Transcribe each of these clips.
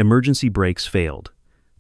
Emergency brakes failed.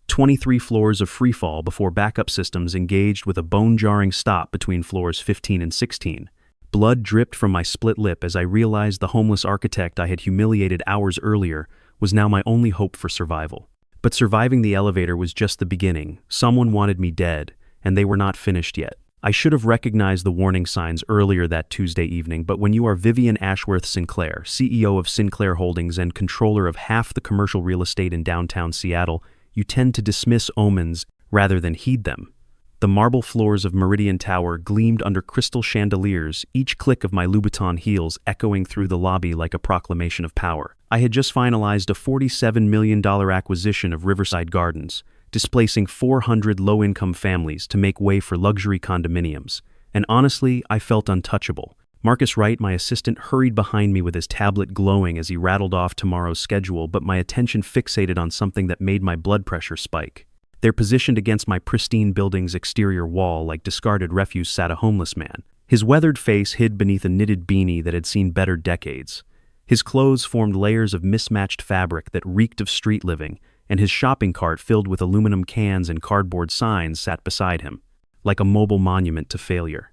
23 floors of freefall before backup systems engaged with a bone-jarring stop between floors 15 and 16. Blood dripped from my split lip as I realized the homeless architect I had humiliated hours earlier was now my only hope for survival. But surviving the elevator was just the beginning. Someone wanted me dead, and they were not finished yet. I should have recognized the warning signs earlier that Tuesday evening, but when you are Vivian Ashworth-Sinclair, CEO of Sinclair Holdings and controller of half the commercial real estate in downtown Seattle, you tend to dismiss omens rather than heed them. The marble floors of Meridian Tower gleamed under crystal chandeliers, each click of my Louboutin heels echoing through the lobby like a proclamation of power. I had just finalized a $47 million acquisition of Riverside Gardens, displacing 400 low-income families to make way for luxury condominiums. And honestly, I felt untouchable. Marcus Wright, my assistant, hurried behind me with his tablet glowing as he rattled off tomorrow's schedule, but my attention fixated on something that made my blood pressure spike. There, positioned against my pristine building's exterior wall like discarded refuse, sat a homeless man. His weathered face hid beneath a knitted beanie that had seen better decades. His clothes formed layers of mismatched fabric that reeked of street living, and his shopping cart filled with aluminum cans and cardboard signs sat beside him, like a mobile monument to failure.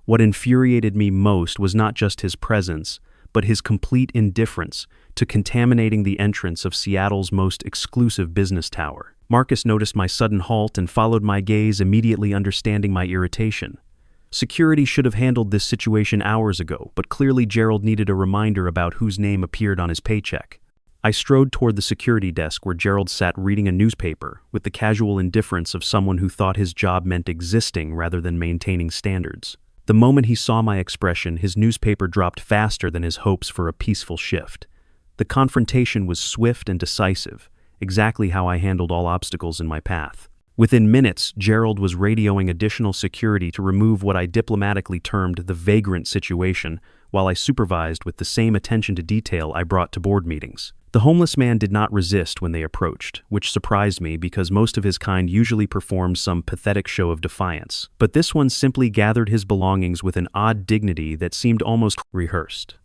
What infuriated me most was not just his presence, but his complete indifference to contaminating the entrance of Seattle's most exclusive business tower. Marcus noticed my sudden halt and followed my gaze, immediately understanding my irritation. Security should have handled this situation hours ago, but clearly Gerald needed a reminder about whose name appeared on his paycheck. I strode toward the security desk where Gerald sat reading a newspaper with the casual indifference of someone who thought his job meant existing rather than maintaining standards. The moment he saw my expression, his newspaper dropped faster than his hopes for a peaceful shift. The confrontation was swift and decisive, exactly how I handled all obstacles in my path. Within minutes, Gerald was radioing additional security to remove what I diplomatically termed the vagrant situation, while I supervised with the same attention to detail I brought to board meetings. The homeless man did not resist when they approached, which surprised me because most of his kind usually performed some pathetic show of defiance. But this one simply gathered his belongings with an odd dignity that seemed almost rehearsed.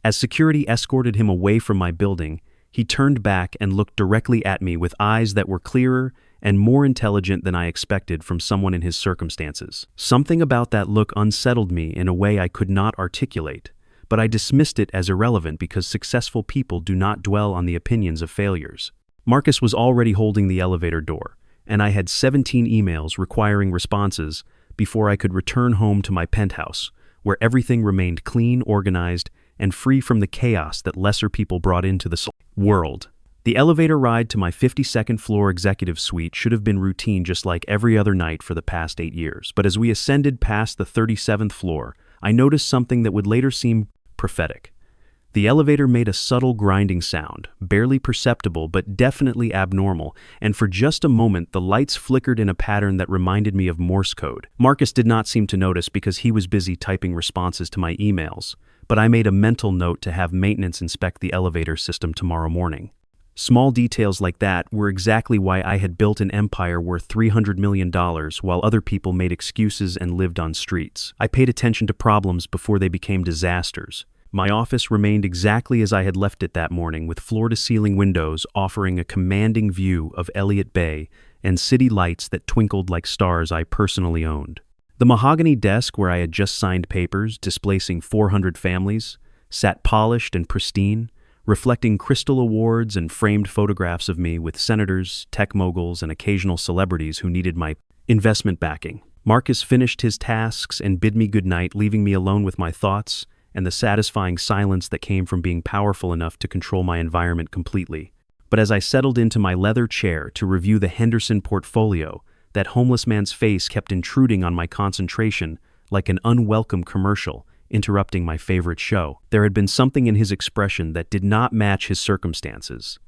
As security escorted him away from my building, he turned back and looked directly at me with eyes that were clearer and more intelligent than I expected from someone in his circumstances. Something about that look unsettled me in a way I could not articulate, but I dismissed it as irrelevant because successful people do not dwell on the opinions of failures. Marcus was already holding the elevator door, and I had 17 emails requiring responses before I could return home to my penthouse, where everything remained clean, organized, and free from the chaos that lesser people brought into the world. The elevator ride to my 52nd floor executive suite should have been routine just like every other night for the past 8 years, but as we ascended past the 37th floor, I noticed something that would later seem prophetic. The elevator made a subtle grinding sound, barely perceptible but definitely abnormal, and for just a moment the lights flickered in a pattern that reminded me of Morse code. Marcus did not seem to notice because he was busy typing responses to my emails, but I made a mental note to have maintenance inspect the elevator system tomorrow morning. Small details like that were exactly why I had built an empire worth $300 million while other people made excuses and lived on streets. I paid attention to problems before they became disasters. My office remained exactly as I had left it that morning, with floor-to-ceiling windows offering a commanding view of Elliott Bay and city lights that twinkled like stars I personally owned. The mahogany desk where I had just signed papers displacing 400 families sat polished and pristine, reflecting crystal awards and framed photographs of me with senators, tech moguls, and occasional celebrities who needed my investment backing. Marcus finished his tasks and bid me goodnight, leaving me alone with my thoughts and the satisfying silence that came from being powerful enough to control my environment completely. But as I settled into my leather chair to review the Henderson portfolio, that homeless man's face kept intruding on my concentration like an unwelcome commercial, interrupting my favorite show. There had been something in his expression that did not match his circumstances,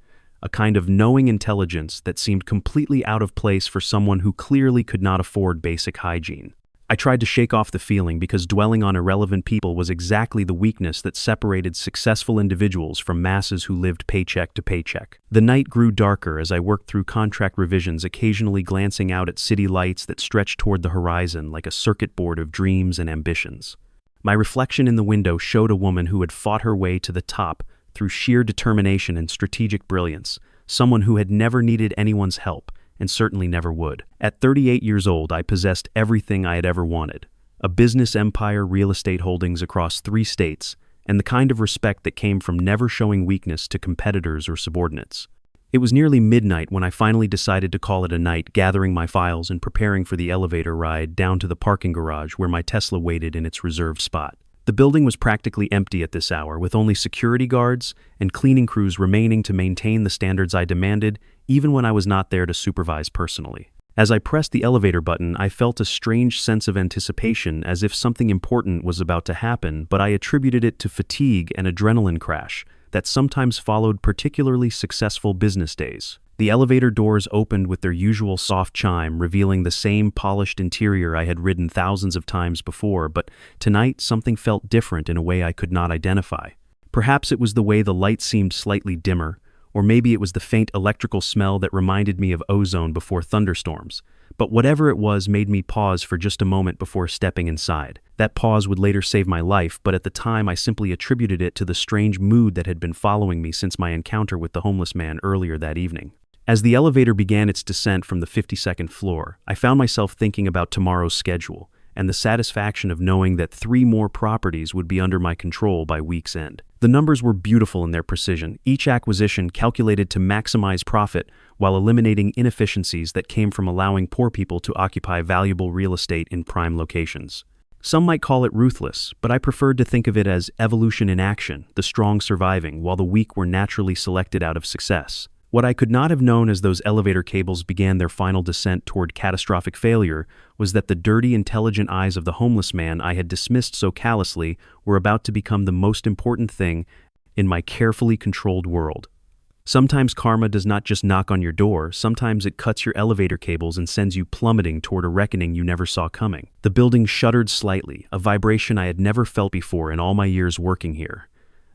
a kind of knowing intelligence that seemed completely out of place for someone who clearly could not afford basic hygiene. I tried to shake off the feeling because dwelling on irrelevant people was exactly the weakness that separated successful individuals from masses who lived paycheck to paycheck. The night grew darker as I worked through contract revisions, occasionally glancing out at city lights that stretched toward the horizon like a circuit board of dreams and ambitions. My reflection in the window showed a woman who had fought her way to the top through sheer determination and strategic brilliance, someone who had never needed anyone's help, and certainly never would. At 38 years old, I possessed everything I had ever wanted: a business empire, real estate holdings across 3 states, and the kind of respect that came from never showing weakness to competitors or subordinates. It was nearly midnight when I finally decided to call it a night, gathering my files and preparing for the elevator ride down to the parking garage where my Tesla waited in its reserved spot. The building was practically empty at this hour, with only security guards and cleaning crews remaining to maintain the standards I demanded, even when I was not there to supervise personally. As I pressed the elevator button, I felt a strange sense of anticipation, as if something important was about to happen, but I attributed it to fatigue and adrenaline crash that sometimes followed particularly successful business days. The elevator doors opened with their usual soft chime, revealing the same polished interior I had ridden thousands of times before, but tonight something felt different in a way I could not identify. Perhaps it was the way the light seemed slightly dimmer, or maybe it was the faint electrical smell that reminded me of ozone before thunderstorms. But whatever it was made me pause for just a moment before stepping inside. That pause would later save my life, but at the time I simply attributed it to the strange mood that had been following me since my encounter with the homeless man earlier that evening. As the elevator began its descent from the 52nd floor, I found myself thinking about tomorrow's schedule and the satisfaction of knowing that 3 more properties would be under my control by week's end. The numbers were beautiful in their precision, each acquisition calculated to maximize profit while eliminating inefficiencies that came from allowing poor people to occupy valuable real estate in prime locations. Some might call it ruthless, but I preferred to think of it as evolution in action, the strong surviving while the weak were naturally selected out of success. What I could not have known as those elevator cables began their final descent toward catastrophic failure was that the dirty, intelligent eyes of the homeless man I had dismissed so callously were about to become the most important thing in my carefully controlled world. Sometimes karma does not just knock on your door, sometimes it cuts your elevator cables and sends you plummeting toward a reckoning you never saw coming. The building shuddered slightly, a vibration I had never felt before in all my years working here.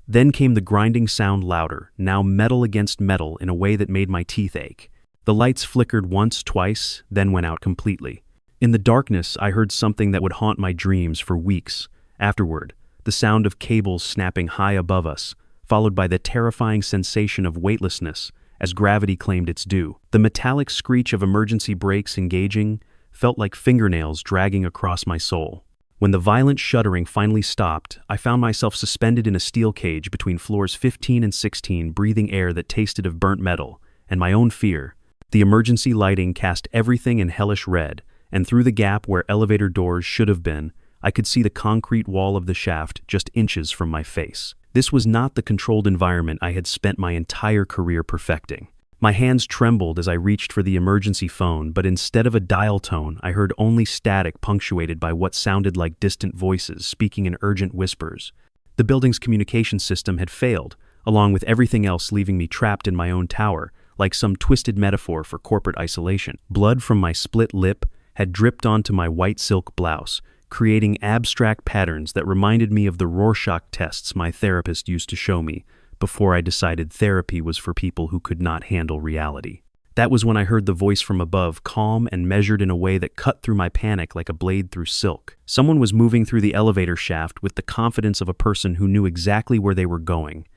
Then came the grinding sound, louder, now metal against metal in a way that made my teeth ache. The lights flickered once, twice, then went out completely. In the darkness, I heard something that would haunt my dreams for weeks. Afterward, the sound of cables snapping high above us, followed by the terrifying sensation of weightlessness as gravity claimed its due. The metallic screech of emergency brakes engaging felt like fingernails dragging across my soul. When the violent shuddering finally stopped, I found myself suspended in a steel cage between floors 15 and 16, breathing air that tasted of burnt metal, and my own fear. The emergency lighting cast everything in hellish red, and through the gap where elevator doors should have been, I could see the concrete wall of the shaft just inches from my face. This was not the controlled environment I had spent my entire career perfecting. My hands trembled as I reached for the emergency phone, but instead of a dial tone, I heard only static punctuated by what sounded like distant voices speaking in urgent whispers. The building's communication system had failed, along with everything else, leaving me trapped in my own tower, like some twisted metaphor for corporate isolation. Blood from my split lip had dripped onto my white silk blouse, creating abstract patterns that reminded me of the Rorschach tests my therapist used to show me before I decided therapy was for people who could not handle reality. That was when I heard the voice from above, calm and measured in a way that cut through my panic like a blade through silk. Someone was moving through the elevator shaft with the confidence of a person who knew exactly where they were going,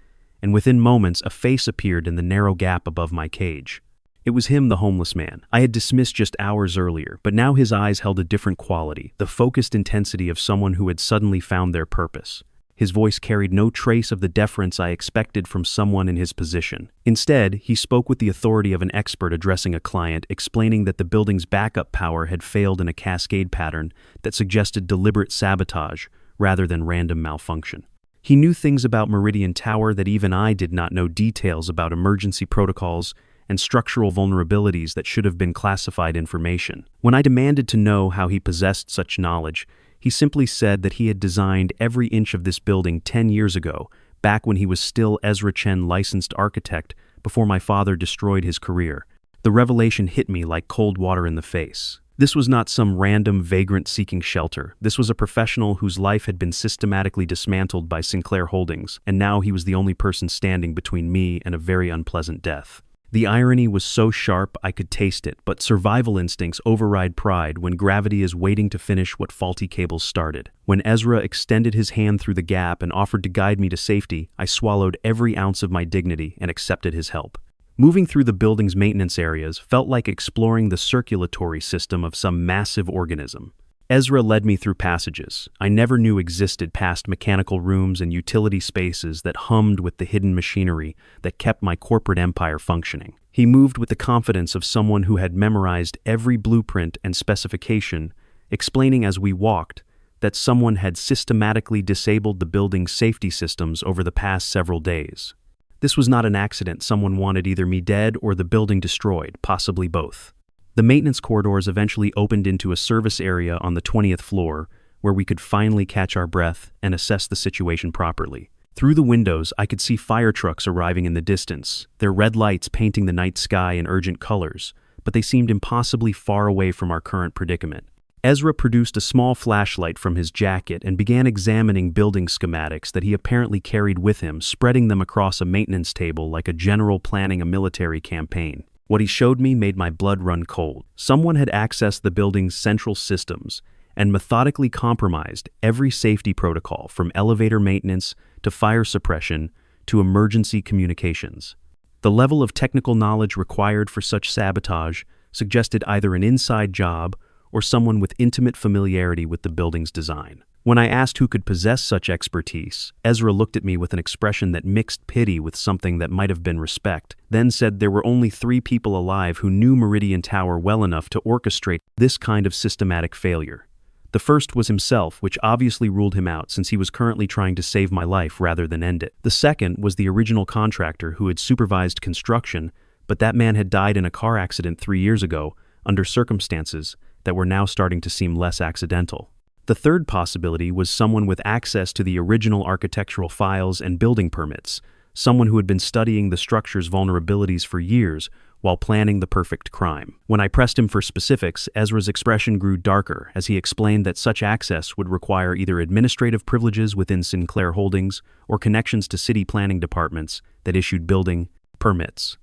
and within moments a face appeared in the narrow gap above my cage. It was him, the homeless man, I had dismissed just hours earlier, but now his eyes held a different quality, the focused intensity of someone who had suddenly found their purpose. His voice carried no trace of the deference I expected from someone in his position. Instead, he spoke with the authority of an expert addressing a client, explaining that the building's backup power had failed in a cascade pattern that suggested deliberate sabotage rather than random malfunction. He knew things about Meridian Tower that even I did not know, details about emergency protocols and structural vulnerabilities that should have been classified information. When I demanded to know how he possessed such knowledge, he simply said that he had designed every inch of this building 10 years ago, back when he was still Ezra Chen licensed architect, before my father destroyed his career. The revelation hit me like cold water in the face. This was not some random vagrant seeking shelter. This was a professional whose life had been systematically dismantled by Sinclair Holdings, and now he was the only person standing between me and a very unpleasant death. The irony was so sharp I could taste it, but survival instincts override pride when gravity is waiting to finish what faulty cables started. When Ezra extended his hand through the gap and offered to guide me to safety, I swallowed every ounce of my dignity and accepted his help. Moving through the building's maintenance areas felt like exploring the circulatory system of some massive organism. Ezra led me through passages I never knew existed, past mechanical rooms and utility spaces that hummed with the hidden machinery that kept my corporate empire functioning. He moved with the confidence of someone who had memorized every blueprint and specification, explaining as we walked that someone had systematically disabled the building's safety systems over the past several days. This was not an accident. Someone wanted either me dead or the building destroyed, possibly both. The maintenance corridors eventually opened into a service area on the 20th floor, where we could finally catch our breath and assess the situation properly. Through the windows, I could see fire trucks arriving in the distance, their red lights painting the night sky in urgent colors, but they seemed impossibly far away from our current predicament. Ezra produced a small flashlight from his jacket and began examining building schematics that he apparently carried with him, spreading them across a maintenance table like a general planning a military campaign. What he showed me made my blood run cold. Someone had accessed the building's central systems and methodically compromised every safety protocol, from elevator maintenance to fire suppression to emergency communications. The level of technical knowledge required for such sabotage suggested either an inside job or someone with intimate familiarity with the building's design. When I asked who could possess such expertise, Ezra looked at me with an expression that mixed pity with something that might have been respect, then said there were only 3 people alive who knew Meridian Tower well enough to orchestrate this kind of systematic failure. The first was himself, which obviously ruled him out since he was currently trying to save my life rather than end it. The second was the original contractor who had supervised construction, but that man had died in a car accident 3 years ago under circumstances that were now starting to seem less accidental. The third possibility was someone with access to the original architectural files and building permits, someone who had been studying the structure's vulnerabilities for years while planning the perfect crime. When I pressed him for specifics, Ezra's expression grew darker as he explained that such access would require either administrative privileges within Sinclair Holdings or connections to city planning departments that issued building permits.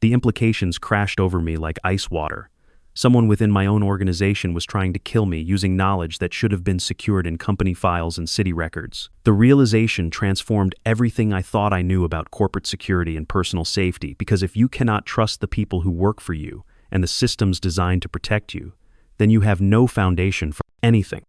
The implications crashed over me like ice water. Someone within my own organization was trying to kill me using knowledge that should have been secured in company files and city records. The realization transformed everything I thought I knew about corporate security and personal safety, because if you cannot trust the people who work for you and the systems designed to protect you, then you have no foundation for anything.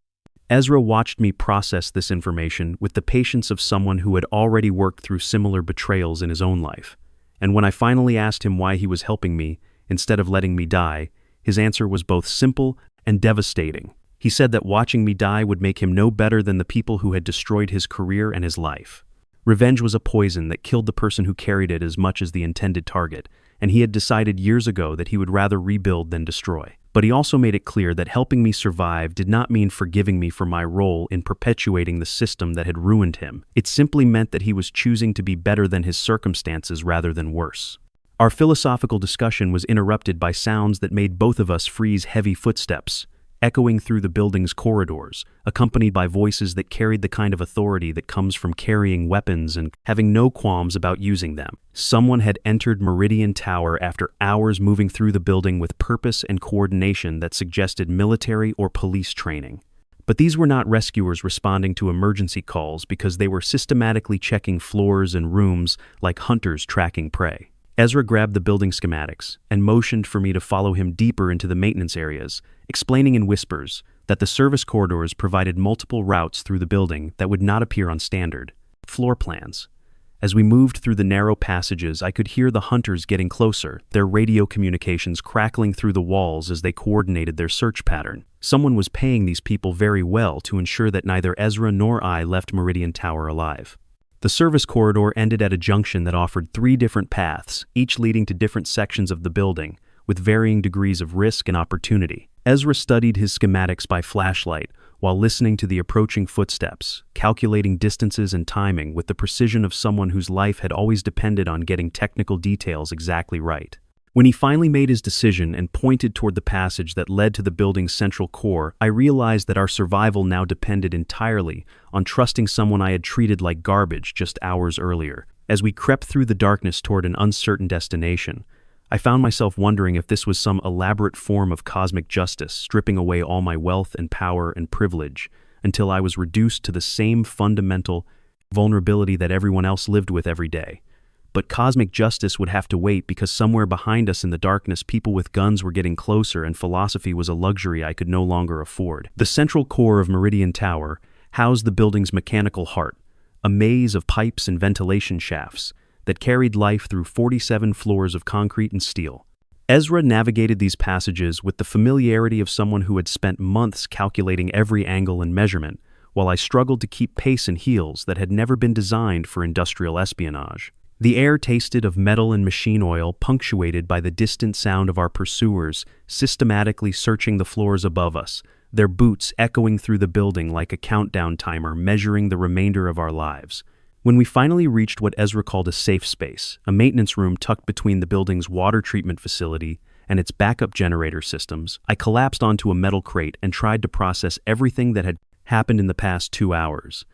Ezra watched me process this information with the patience of someone who had already worked through similar betrayals in his own life. And when I finally asked him why he was helping me instead of letting me die, his answer was both simple and devastating. He said that watching me die would make him no better than the people who had destroyed his career and his life. Revenge was a poison that killed the person who carried it as much as the intended target, and he had decided years ago that he would rather rebuild than destroy. But he also made it clear that helping me survive did not mean forgiving me for my role in perpetuating the system that had ruined him. It simply meant that he was choosing to be better than his circumstances rather than worse. Our philosophical discussion was interrupted by sounds that made both of us freeze. Heavy footsteps, echoing through the building's corridors, accompanied by voices that carried the kind of authority that comes from carrying weapons and having no qualms about using them. Someone had entered Meridian Tower after hours moving through the building with purpose and coordination that suggested military or police training. But these were not rescuers responding to emergency calls, because they were systematically checking floors and rooms like hunters tracking prey. Ezra grabbed the building schematics and motioned for me to follow him deeper into the maintenance areas, explaining in whispers that the service corridors provided multiple routes through the building that would not appear on standard floor plans. As we moved through the narrow passages, I could hear the hunters getting closer, their radio communications crackling through the walls as they coordinated their search pattern. Someone was paying these people very well to ensure that neither Ezra nor I left Meridian Tower alive. The service corridor ended at a junction that offered 3 different paths, each leading to different sections of the building, with varying degrees of risk and opportunity. Ezra studied his schematics by flashlight while listening to the approaching footsteps, calculating distances and timing with the precision of someone whose life had always depended on getting technical details exactly right. When he finally made his decision and pointed toward the passage that led to the building's central core, I realized that our survival now depended entirely on trusting someone I had treated like garbage just hours earlier. As we crept through the darkness toward an uncertain destination, I found myself wondering if this was some elaborate form of cosmic justice, stripping away all my wealth and power and privilege until I was reduced to the same fundamental vulnerability that everyone else lived with every day. but cosmic justice would have to wait because somewhere behind us in the darkness, people with guns were getting closer and philosophy was a luxury I could no longer afford. The central core of Meridian Tower housed the building's mechanical heart, a maze of pipes and ventilation shafts that carried life through 47 floors of concrete and steel. Ezra navigated these passages with the familiarity of someone who had spent months calculating every angle and measurement, while I struggled to keep pace in heels that had never been designed for industrial espionage. The air tasted of metal and machine oil, punctuated by the distant sound of our pursuers systematically searching the floors above us, their boots echoing through the building like a countdown timer measuring the remainder of our lives. When we finally reached what Ezra called a safe space, a maintenance room tucked between the building's water treatment facility and its backup generator systems, I collapsed onto a metal crate and tried to process everything that had happened in the past 2 hours.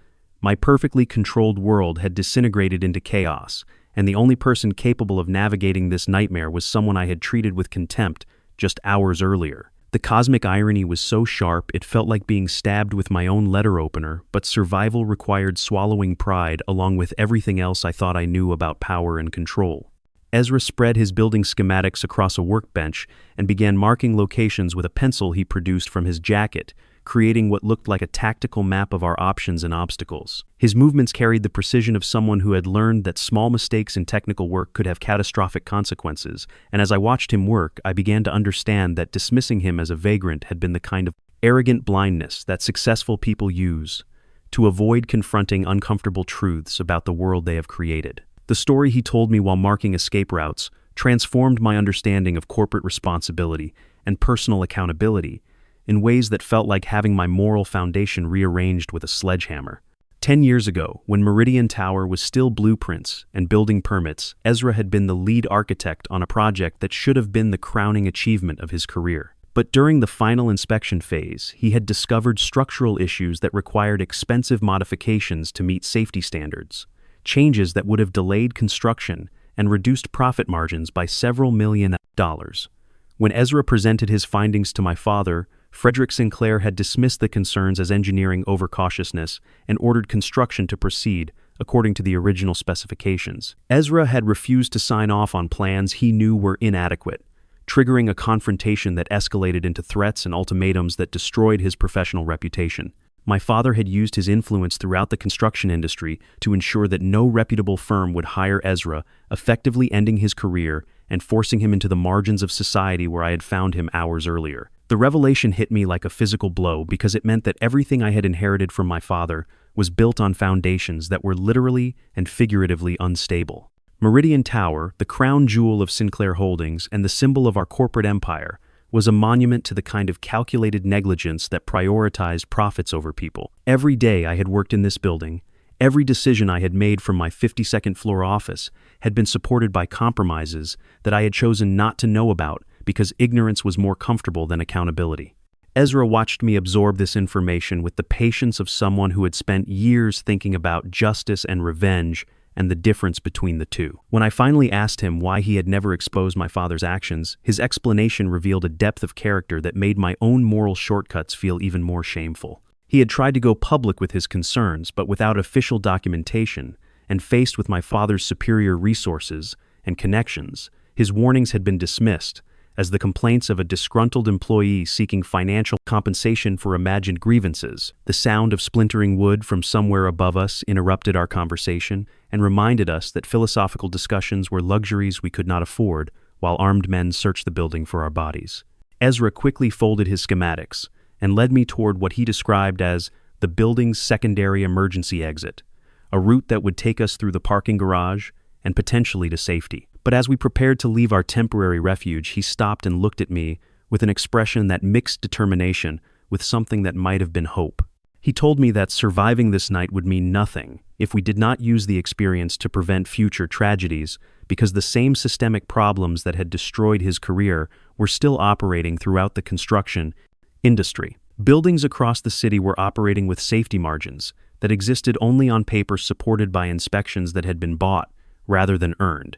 My perfectly controlled world had disintegrated into chaos, and the only person capable of navigating this nightmare was someone I had treated with contempt just hours earlier. The cosmic irony was so sharp it felt like being stabbed with my own letter opener, but survival required swallowing pride along with everything else I thought I knew about power and control. Ezra spread his building schematics across a workbench and began marking locations with a pencil he produced from his jacket, creating what looked like a tactical map of our options and obstacles. His movements carried the precision of someone who had learned that small mistakes in technical work could have catastrophic consequences, and as I watched him work, I began to understand that dismissing him as a vagrant had been the kind of arrogant blindness that successful people use to avoid confronting uncomfortable truths about the world they have created. The story he told me while marking escape routes transformed my understanding of corporate responsibility and personal accountability in ways that felt like having my moral foundation rearranged with a sledgehammer. 10 years ago, when Meridian Tower was still blueprints and building permits, Ezra had been the lead architect on a project that should have been the crowning achievement of his career. But during the final inspection phase, he had discovered structural issues that required expensive modifications to meet safety standards, changes that would have delayed construction and reduced profit margins by several $million. When Ezra presented his findings to my father, Frederick Sinclair had dismissed the concerns as engineering overcautiousness and ordered construction to proceed according to the original specifications. Ezra had refused to sign off on plans he knew were inadequate, triggering a confrontation that escalated into threats and ultimatums that destroyed his professional reputation. My father had used his influence throughout the construction industry to ensure that no reputable firm would hire Ezra, effectively ending his career and forcing him into the margins of society where I had found him hours earlier. The revelation hit me like a physical blow because it meant that everything I had inherited from my father was built on foundations that were literally and figuratively unstable. Meridian Tower, the crown jewel of Sinclair Holdings and the symbol of our corporate empire, was a monument to the kind of calculated negligence that prioritized profits over people. Every day I had worked in this building, every decision I had made from my 52nd floor office had been supported by compromises that I had chosen not to know about because ignorance was more comfortable than accountability. Ezra watched me absorb this information with the patience of someone who had spent years thinking about justice and revenge and the difference between the two. When I finally asked him why he had never exposed my father's actions, his explanation revealed a depth of character that made my own moral shortcuts feel even more shameful. He had tried to go public with his concerns, but without official documentation, and faced with my father's superior resources and connections, his warnings had been dismissed as the complaints of a disgruntled employee seeking financial compensation for imagined grievances. The sound of splintering wood from somewhere above us interrupted our conversation and reminded us that philosophical discussions were luxuries we could not afford while armed men searched the building for our bodies. Ezra quickly folded his schematics and led me toward what he described as the building's secondary emergency exit, a route that would take us through the parking garage and potentially to safety. But as we prepared to leave our temporary refuge, he stopped and looked at me with an expression that mixed determination with something that might have been hope. He told me that surviving this night would mean nothing if we did not use the experience to prevent future tragedies, because the same systemic problems that had destroyed his career were still operating throughout the construction industry. Buildings across the city were operating with safety margins that existed only on paper, supported by inspections that had been bought rather than earned,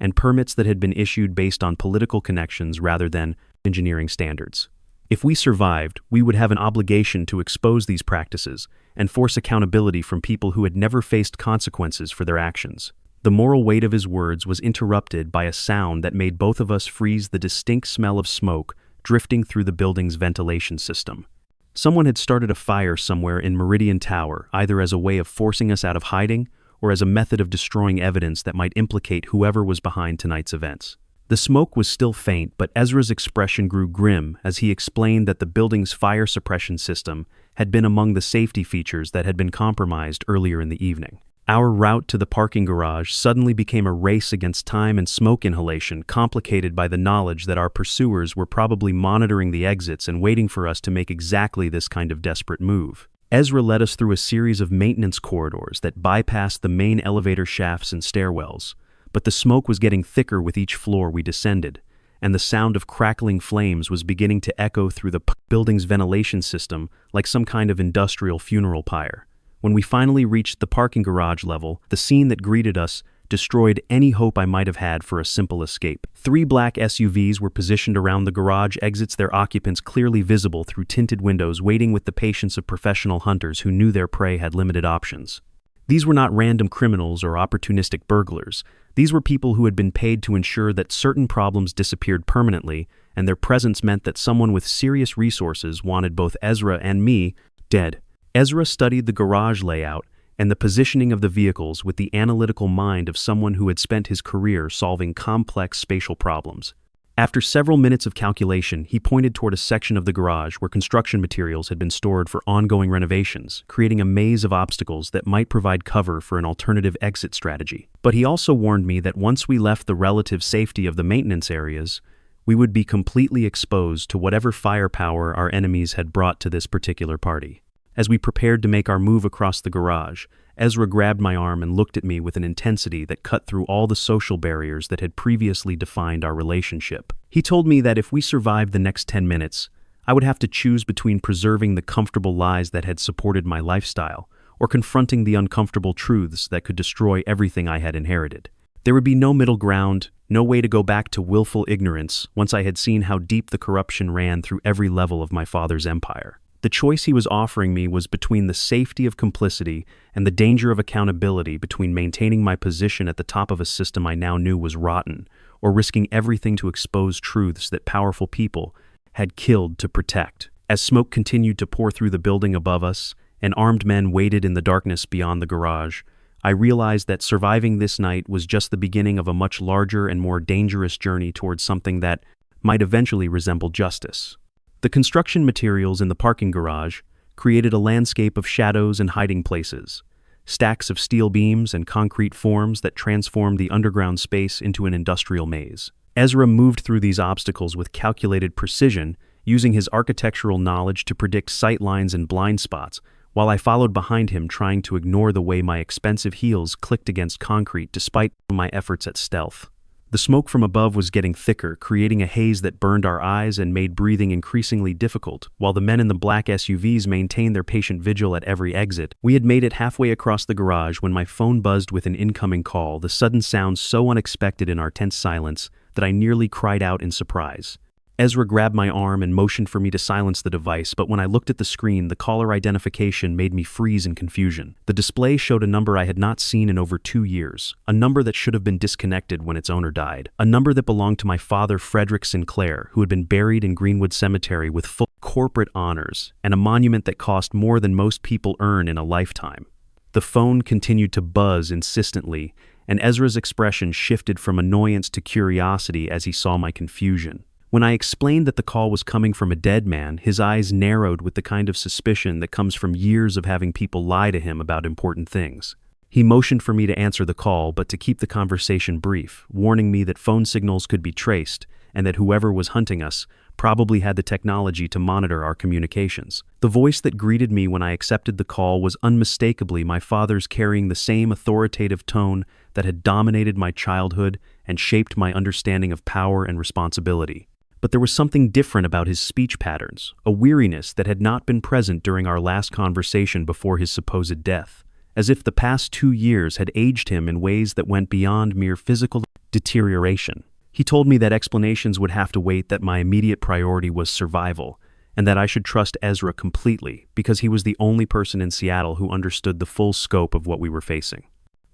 and permits that had been issued based on political connections rather than engineering standards. If we survived, we would have an obligation to expose these practices and force accountability from people who had never faced consequences for their actions. The moral weight of his words was interrupted by a sound that made both of us freeze, the distinct smell of smoke drifting through the building's ventilation system. Someone had started a fire somewhere in Meridian Tower, either as a way of forcing us out of hiding or as a method of destroying evidence that might implicate whoever was behind tonight's events. The smoke was still faint, but Ezra's expression grew grim as he explained that the building's fire suppression system had been among the safety features that had been compromised earlier in the evening. Our route to the parking garage suddenly became a race against time and smoke inhalation, complicated by the knowledge that our pursuers were probably monitoring the exits and waiting for us to make exactly this kind of desperate move. Ezra led us through a series of maintenance corridors that bypassed the main elevator shafts and stairwells, but the smoke was getting thicker with each floor we descended, and the sound of crackling flames was beginning to echo through the building's ventilation system like some kind of industrial funeral pyre. When we finally reached the parking garage level, the scene that greeted us destroyed any hope I might have had for a simple escape. 3 black SUVs were positioned around the garage exits, their occupants clearly visible through tinted windows, waiting with the patience of professional hunters who knew their prey had limited options. These were not random criminals or opportunistic burglars. These were people who had been paid to ensure that certain problems disappeared permanently, and their presence meant that someone with serious resources wanted both Ezra and me dead. Ezra studied the garage layout and the positioning of the vehicles with the analytical mind of someone who had spent his career solving complex spatial problems. After several minutes of calculation, he pointed toward a section of the garage where construction materials had been stored for ongoing renovations, creating a maze of obstacles that might provide cover for an alternative exit strategy. But he also warned me that once we left the relative safety of the maintenance areas, we would be completely exposed to whatever firepower our enemies had brought to this particular party. As we prepared to make our move across the garage, Ezra grabbed my arm and looked at me with an intensity that cut through all the social barriers that had previously defined our relationship. He told me that if we survived the next 10 minutes, I would have to choose between preserving the comfortable lies that had supported my lifestyle or confronting the uncomfortable truths that could destroy everything I had inherited. There would be no middle ground, no way to go back to willful ignorance once I had seen how deep the corruption ran through every level of my father's empire. The choice he was offering me was between the safety of complicity and the danger of accountability, between maintaining my position at the top of a system I now knew was rotten, or risking everything to expose truths that powerful people had killed to protect. As smoke continued to pour through the building above us, and armed men waited in the darkness beyond the garage, I realized that surviving this night was just the beginning of a much larger and more dangerous journey towards something that might eventually resemble justice. The construction materials in the parking garage created a landscape of shadows and hiding places, stacks of steel beams and concrete forms that transformed the underground space into an industrial maze. Ezra moved through these obstacles with calculated precision, using his architectural knowledge to predict sight lines and blind spots, while I followed behind him, trying to ignore the way my expensive heels clicked against concrete despite my efforts at stealth. The smoke from above was getting thicker, creating a haze that burned our eyes and made breathing increasingly difficult, while the men in the black SUVs maintained their patient vigil at every exit. We had made it halfway across the garage when my phone buzzed with an incoming call, the sudden sound so unexpected in our tense silence that I nearly cried out in surprise. Ezra grabbed my arm and motioned for me to silence the device, but when I looked at the screen, the caller identification made me freeze in confusion. The display showed a number I had not seen in over 2 years, a number that should have been disconnected when its owner died, a number that belonged to my father, Frederick Sinclair, who had been buried in Greenwood Cemetery with full corporate honors, and a monument that cost more than most people earn in a lifetime. The phone continued to buzz insistently, and Ezra's expression shifted from annoyance to curiosity as he saw my confusion. When I explained that the call was coming from a dead man, his eyes narrowed with the kind of suspicion that comes from years of having people lie to him about important things. He motioned for me to answer the call, but to keep the conversation brief, warning me that phone signals could be traced and that whoever was hunting us probably had the technology to monitor our communications. The voice that greeted me when I accepted the call was unmistakably my father's, carrying the same authoritative tone that had dominated my childhood and shaped my understanding of power and responsibility. But there was something different about his speech patterns, a weariness that had not been present during our last conversation before his supposed death, as if the past 2 years had aged him in ways that went beyond mere physical deterioration. He told me that explanations would have to wait, that my immediate priority was survival, and that I should trust Ezra completely because he was the only person in Seattle who understood the full scope of what we were facing.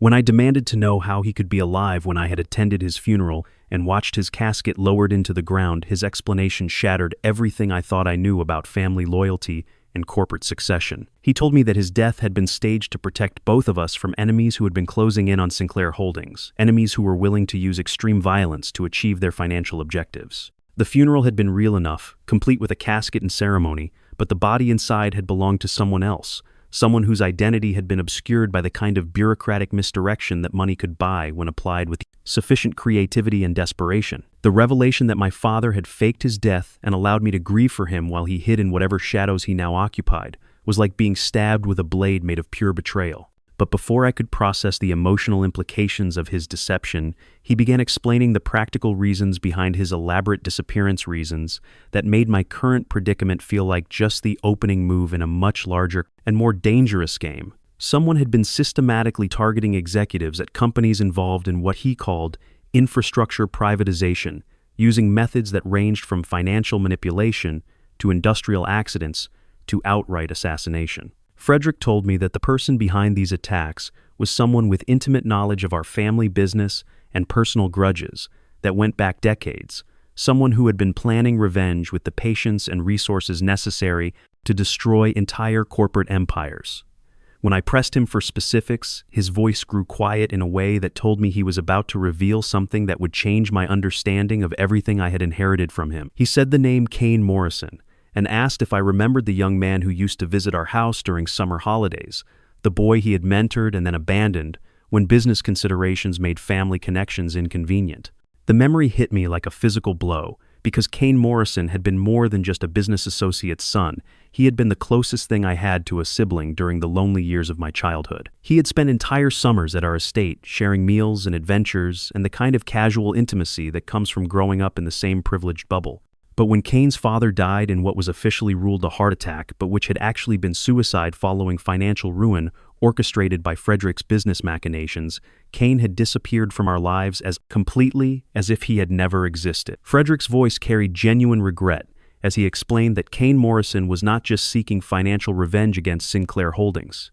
When I demanded to know how he could be alive when I had attended his funeral and watched his casket lowered into the ground, his explanation shattered everything I thought I knew about family loyalty and corporate succession. He told me that his death had been staged to protect both of us from enemies who had been closing in on Sinclair Holdings, enemies who were willing to use extreme violence to achieve their financial objectives. The funeral had been real enough, complete with a casket and ceremony, but the body inside had belonged to someone else, someone whose identity had been obscured by the kind of bureaucratic misdirection that money could buy when applied with sufficient creativity and desperation. The revelation that my father had faked his death and allowed me to grieve for him while he hid in whatever shadows he now occupied was like being stabbed with a blade made of pure betrayal. But before I could process the emotional implications of his deception, he began explaining the practical reasons behind his elaborate disappearance reasons that made my current predicament feel like just the opening move in a much larger and more dangerous game. Someone had been systematically targeting executives at companies involved in what he called infrastructure privatization, using methods that ranged from financial manipulation to industrial accidents to outright assassination. Frederick told me that the person behind these attacks was someone with intimate knowledge of our family business and personal grudges that went back decades, someone who had been planning revenge with the patience and resources necessary to destroy entire corporate empires. When I pressed him for specifics, his voice grew quiet in a way that told me he was about to reveal something that would change my understanding of everything I had inherited from him. He said the name Kane Morrison, and asked if I remembered the young man who used to visit our house during summer holidays, the boy he had mentored and then abandoned when business considerations made family connections inconvenient. The memory hit me like a physical blow, because Kane Morrison had been more than just a business associate's son. He had been the closest thing I had to a sibling during the lonely years of my childhood. He had spent entire summers at our estate, sharing meals and adventures and the kind of casual intimacy that comes from growing up in the same privileged bubble. But when Kane's father died in what was officially ruled a heart attack, but which had actually been suicide following financial ruin orchestrated by Frederick's business machinations, Kane had disappeared from our lives as completely as if he had never existed. Frederick's voice carried genuine regret as he explained that Kane Morrison was not just seeking financial revenge against Sinclair Holdings.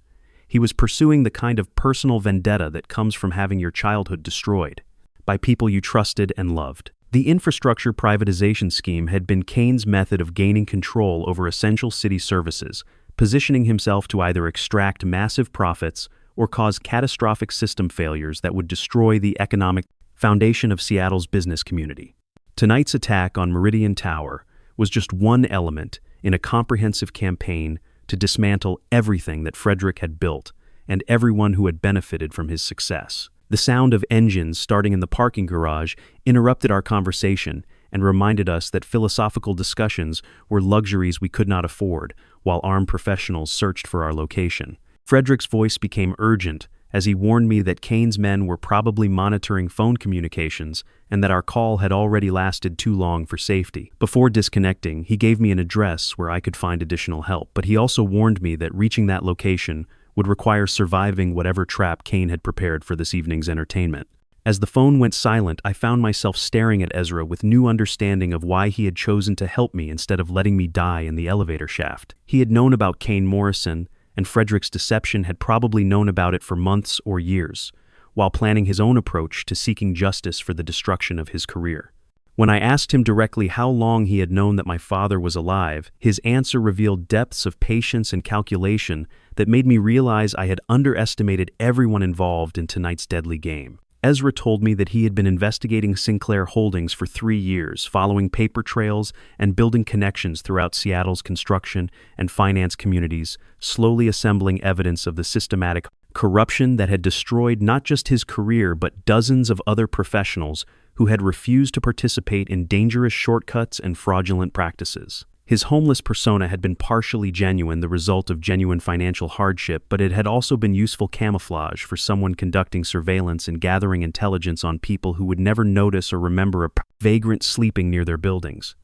He was pursuing the kind of personal vendetta that comes from having your childhood destroyed by people you trusted and loved. The infrastructure privatization scheme had been Kane's method of gaining control over essential city services, positioning himself to either extract massive profits or cause catastrophic system failures that would destroy the economic foundation of Seattle's business community. Tonight's attack on Meridian Tower was just one element in a comprehensive campaign to dismantle everything that Frederick had built and everyone who had benefited from his success. The sound of engines starting in the parking garage interrupted our conversation and reminded us that philosophical discussions were luxuries we could not afford while armed professionals searched for our location. Frederick's voice became urgent as he warned me that Kane's men were probably monitoring phone communications and that our call had already lasted too long for safety. Before disconnecting, he gave me an address where I could find additional help, but he also warned me that reaching that location would require surviving whatever trap Kane had prepared for this evening's entertainment. As the phone went silent, I found myself staring at Ezra with new understanding of why he had chosen to help me instead of letting me die in the elevator shaft. He had known about Kane Morrison, and Frederick's deception had probably known about it for months or years, while planning his own approach to seeking justice for the destruction of his career. When I asked him directly how long he had known that my father was alive, his answer revealed depths of patience and calculation that made me realize I had underestimated everyone involved in tonight's deadly game. Ezra told me that he had been investigating Sinclair Holdings for 3 years, following paper trails and building connections throughout Seattle's construction and finance communities, slowly assembling evidence of the systematic corruption that had destroyed not just his career but dozens of other professionals who had refused to participate in dangerous shortcuts and fraudulent practices. His homeless persona had been partially genuine, the result of genuine financial hardship, but it had also been useful camouflage for someone conducting surveillance and gathering intelligence on people who would never notice or remember a vagrant sleeping near their buildings.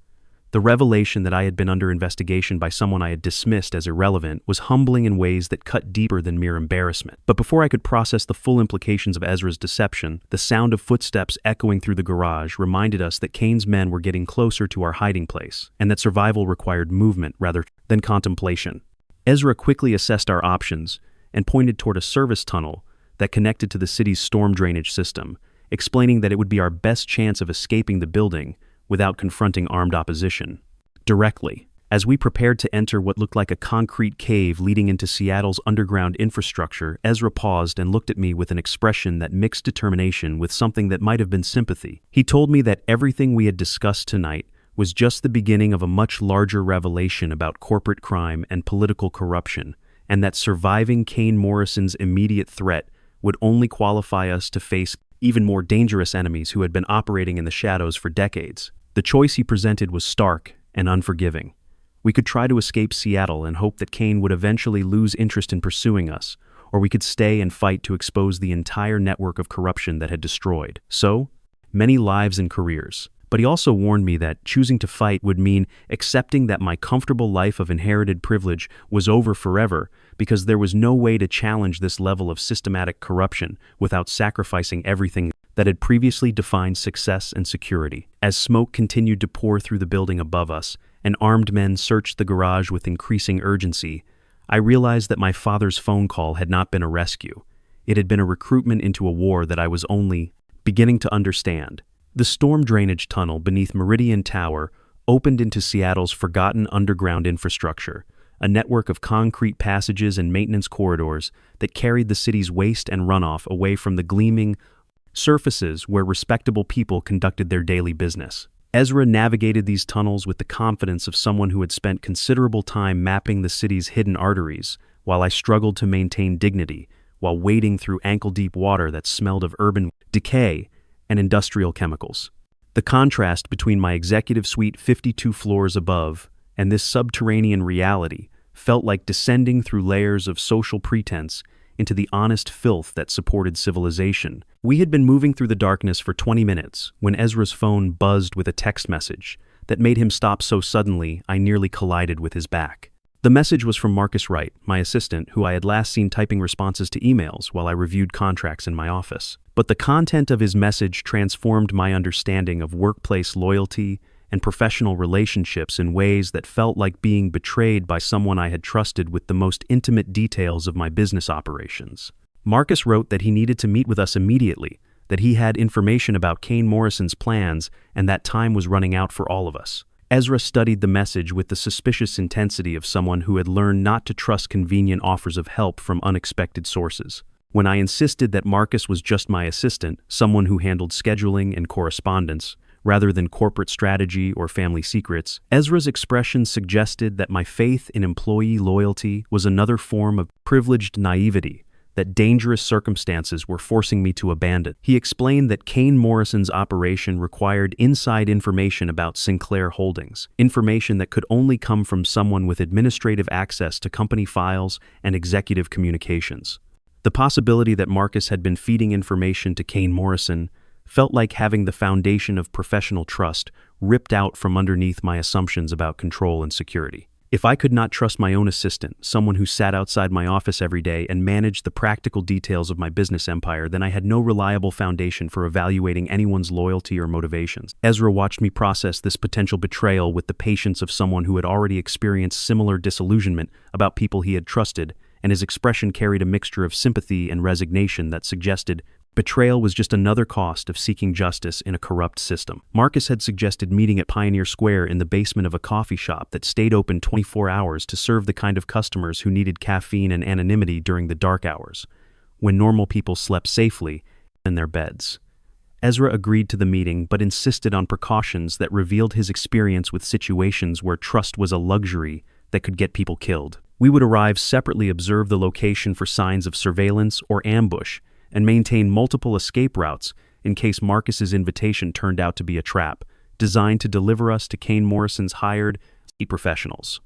The revelation that I had been under investigation by someone I had dismissed as irrelevant was humbling in ways that cut deeper than mere embarrassment. But before I could process the full implications of Ezra's deception, the sound of footsteps echoing through the garage reminded us that Kane's men were getting closer to our hiding place, and that survival required movement rather than contemplation. Ezra quickly assessed our options and pointed toward a service tunnel that connected to the city's storm drainage system, explaining that it would be our best chance of escaping the building without confronting armed opposition directly. As we prepared to enter what looked like a concrete cave leading into Seattle's underground infrastructure, Ezra paused and looked at me with an expression that mixed determination with something that might have been sympathy. He told me that everything we had discussed tonight was just the beginning of a much larger revelation about corporate crime and political corruption, and that surviving Kane Morrison's immediate threat would only qualify us to face even more dangerous enemies who had been operating in the shadows for decades. The choice he presented was stark and unforgiving. We could try to escape Seattle and hope that Kane would eventually lose interest in pursuing us, or we could stay and fight to expose the entire network of corruption that had destroyed so many lives and careers. But he also warned me that choosing to fight would mean accepting that my comfortable life of inherited privilege was over forever, because there was no way to challenge this level of systematic corruption without sacrificing everything that had previously defined success and security. As smoke continued to pour through the building above us, and armed men searched the garage with increasing urgency, I realized that my father's phone call had not been a rescue. It had been a recruitment into a war that I was only beginning to understand. The storm drainage tunnel beneath Meridian Tower opened into Seattle's forgotten underground infrastructure, a network of concrete passages and maintenance corridors that carried the city's waste and runoff away from the gleaming surfaces where respectable people conducted their daily business. Ezra navigated these tunnels with the confidence of someone who had spent considerable time mapping the city's hidden arteries, while I struggled to maintain dignity while wading through ankle-deep water that smelled of urban decay and industrial chemicals. The contrast between my executive suite 52 floors above and this subterranean reality felt like descending through layers of social pretense into the honest filth that supported civilization. We had been moving through the darkness for 20 minutes when Ezra's phone buzzed with a text message that made him stop so suddenly I nearly collided with his back. The message was from Marcus Wright, my assistant, who I had last seen typing responses to emails while I reviewed contracts in my office. But the content of his message transformed my understanding of workplace loyalty and professional relationships in ways that felt like being betrayed by someone I had trusted with the most intimate details of my business operations. Marcus wrote that he needed to meet with us immediately, that he had information about Kane Morrison's plans, and that time was running out for all of us. Ezra studied the message with the suspicious intensity of someone who had learned not to trust convenient offers of help from unexpected sources. When I insisted that Marcus was just my assistant, someone who handled scheduling and correspondence, rather than corporate strategy or family secrets, Ezra's expression suggested that my faith in employee loyalty was another form of privileged naivety that dangerous circumstances were forcing me to abandon. He explained that Kane Morrison's operation required inside information about Sinclair Holdings, information that could only come from someone with administrative access to company files and executive communications. The possibility that Marcus had been feeding information to Kane Morrison felt like having the foundation of professional trust ripped out from underneath my assumptions about control and security. If I could not trust my own assistant, someone who sat outside my office every day and managed the practical details of my business empire, then I had no reliable foundation for evaluating anyone's loyalty or motivations. Ezra watched me process this potential betrayal with the patience of someone who had already experienced similar disillusionment about people he had trusted, and his expression carried a mixture of sympathy and resignation that suggested betrayal was just another cost of seeking justice in a corrupt system. Marcus had suggested meeting at Pioneer Square in the basement of a coffee shop that stayed open 24 hours to serve the kind of customers who needed caffeine and anonymity during the dark hours, when normal people slept safely in their beds. Ezra agreed to the meeting but insisted on precautions that revealed his experience with situations where trust was a luxury that could get people killed. We would arrive separately, observe the location for signs of surveillance or ambush, and maintain multiple escape routes in case Marcus's invitation turned out to be a trap, designed to deliver us to Kane Morrison's hired professionals.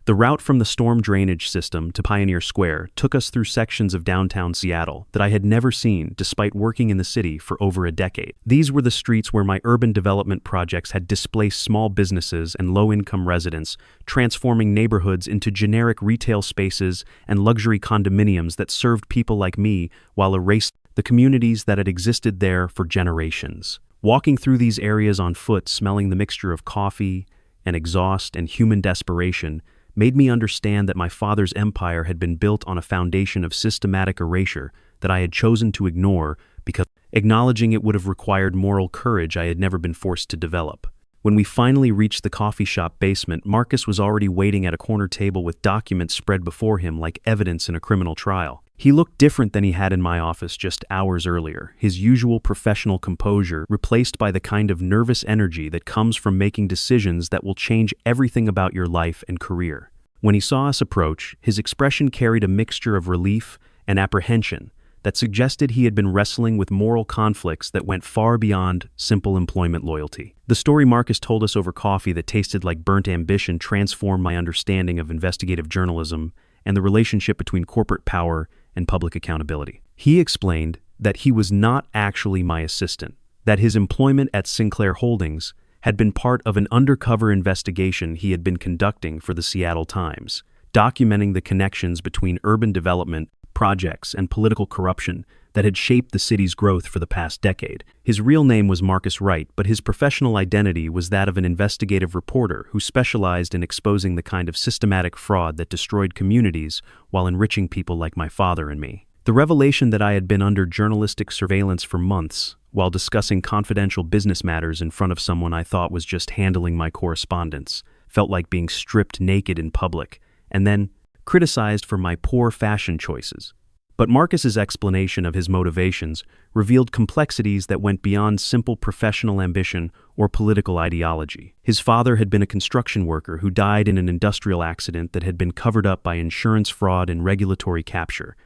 The route from the storm drainage system to Pioneer Square took us through sections of downtown Seattle that I had never seen despite working in the city for over a decade. These were the streets where my urban development projects had displaced small businesses and low-income residents, transforming neighborhoods into generic retail spaces and luxury condominiums that served people like me while erasing the communities that had existed there for generations. Walking through these areas on foot, smelling the mixture of coffee and exhaust and human desperation, made me understand that my father's empire had been built on a foundation of systematic erasure, that I had chosen to ignore because acknowledging it would have required moral courage I had never been forced to develop. When we finally reached the coffee shop basement, Marcus was already waiting at a corner table with documents spread before him like evidence in a criminal trial. He looked different than he had in my office just hours earlier, his usual professional composure replaced by the kind of nervous energy that comes from making decisions that will change everything about your life and career. When he saw us approach, his expression carried a mixture of relief and apprehension that suggested he had been wrestling with moral conflicts that went far beyond simple employment loyalty. The story Marcus told us over coffee that tasted like burnt ambition transformed my understanding of investigative journalism and the relationship between corporate power and public accountability. He explained that he was not actually my assistant, that his employment at Sinclair Holdings had been part of an undercover investigation he had been conducting for the Seattle Times, documenting the connections between urban development projects and political corruption that had shaped the city's growth for the past decade. His real name was Marcus Wright, but his professional identity was that of an investigative reporter who specialized in exposing the kind of systematic fraud that destroyed communities while enriching people like my father and me. The revelation that I had been under journalistic surveillance for months while discussing confidential business matters in front of someone I thought was just handling my correspondence felt like being stripped naked in public and then criticized for my poor fashion choices. But Marcus's explanation of his motivations revealed complexities that went beyond simple professional ambition or political ideology. His father had been a construction worker who died in an industrial accident that had been covered up by insurance fraud and regulatory capture,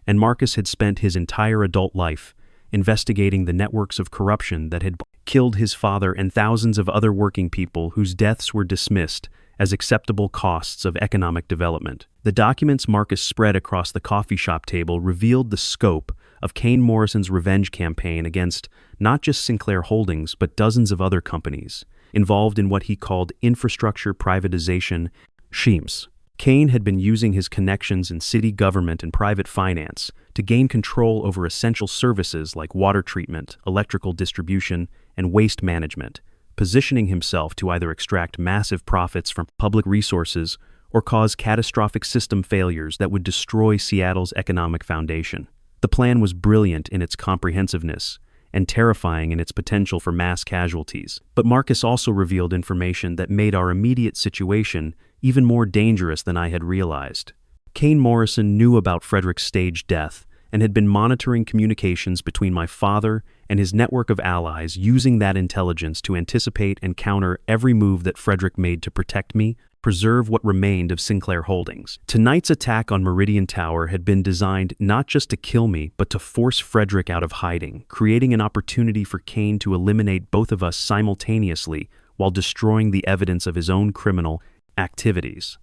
and Marcus had spent his entire adult life investigating the networks of corruption that had killed his father and thousands of other working people whose deaths were dismissed as acceptable costs of economic development. The documents Marcus spread across the coffee shop table revealed the scope of Kane Morrison's revenge campaign against not just Sinclair Holdings but dozens of other companies involved in what he called infrastructure privatization schemes. Kane had been using his connections in city government and private finance to gain control over essential services like water treatment, electrical distribution, and waste management, positioning himself to either extract massive profits from public resources or cause catastrophic system failures that would destroy Seattle's economic foundation. The plan was brilliant in its comprehensiveness and terrifying in its potential for mass casualties. But Marcus also revealed information that made our immediate situation even more dangerous than I had realized. Kane Morrison knew about Frederick's staged death and had been monitoring communications between my father and his network of allies, using that intelligence to anticipate and counter every move that Frederick made to protect me, preserve what remained of Sinclair Holdings. Tonight's attack on Meridian Tower had been designed not just to kill me, but to force Frederick out of hiding, creating an opportunity for Kane to eliminate both of us simultaneously while destroying the evidence of his own criminal activities.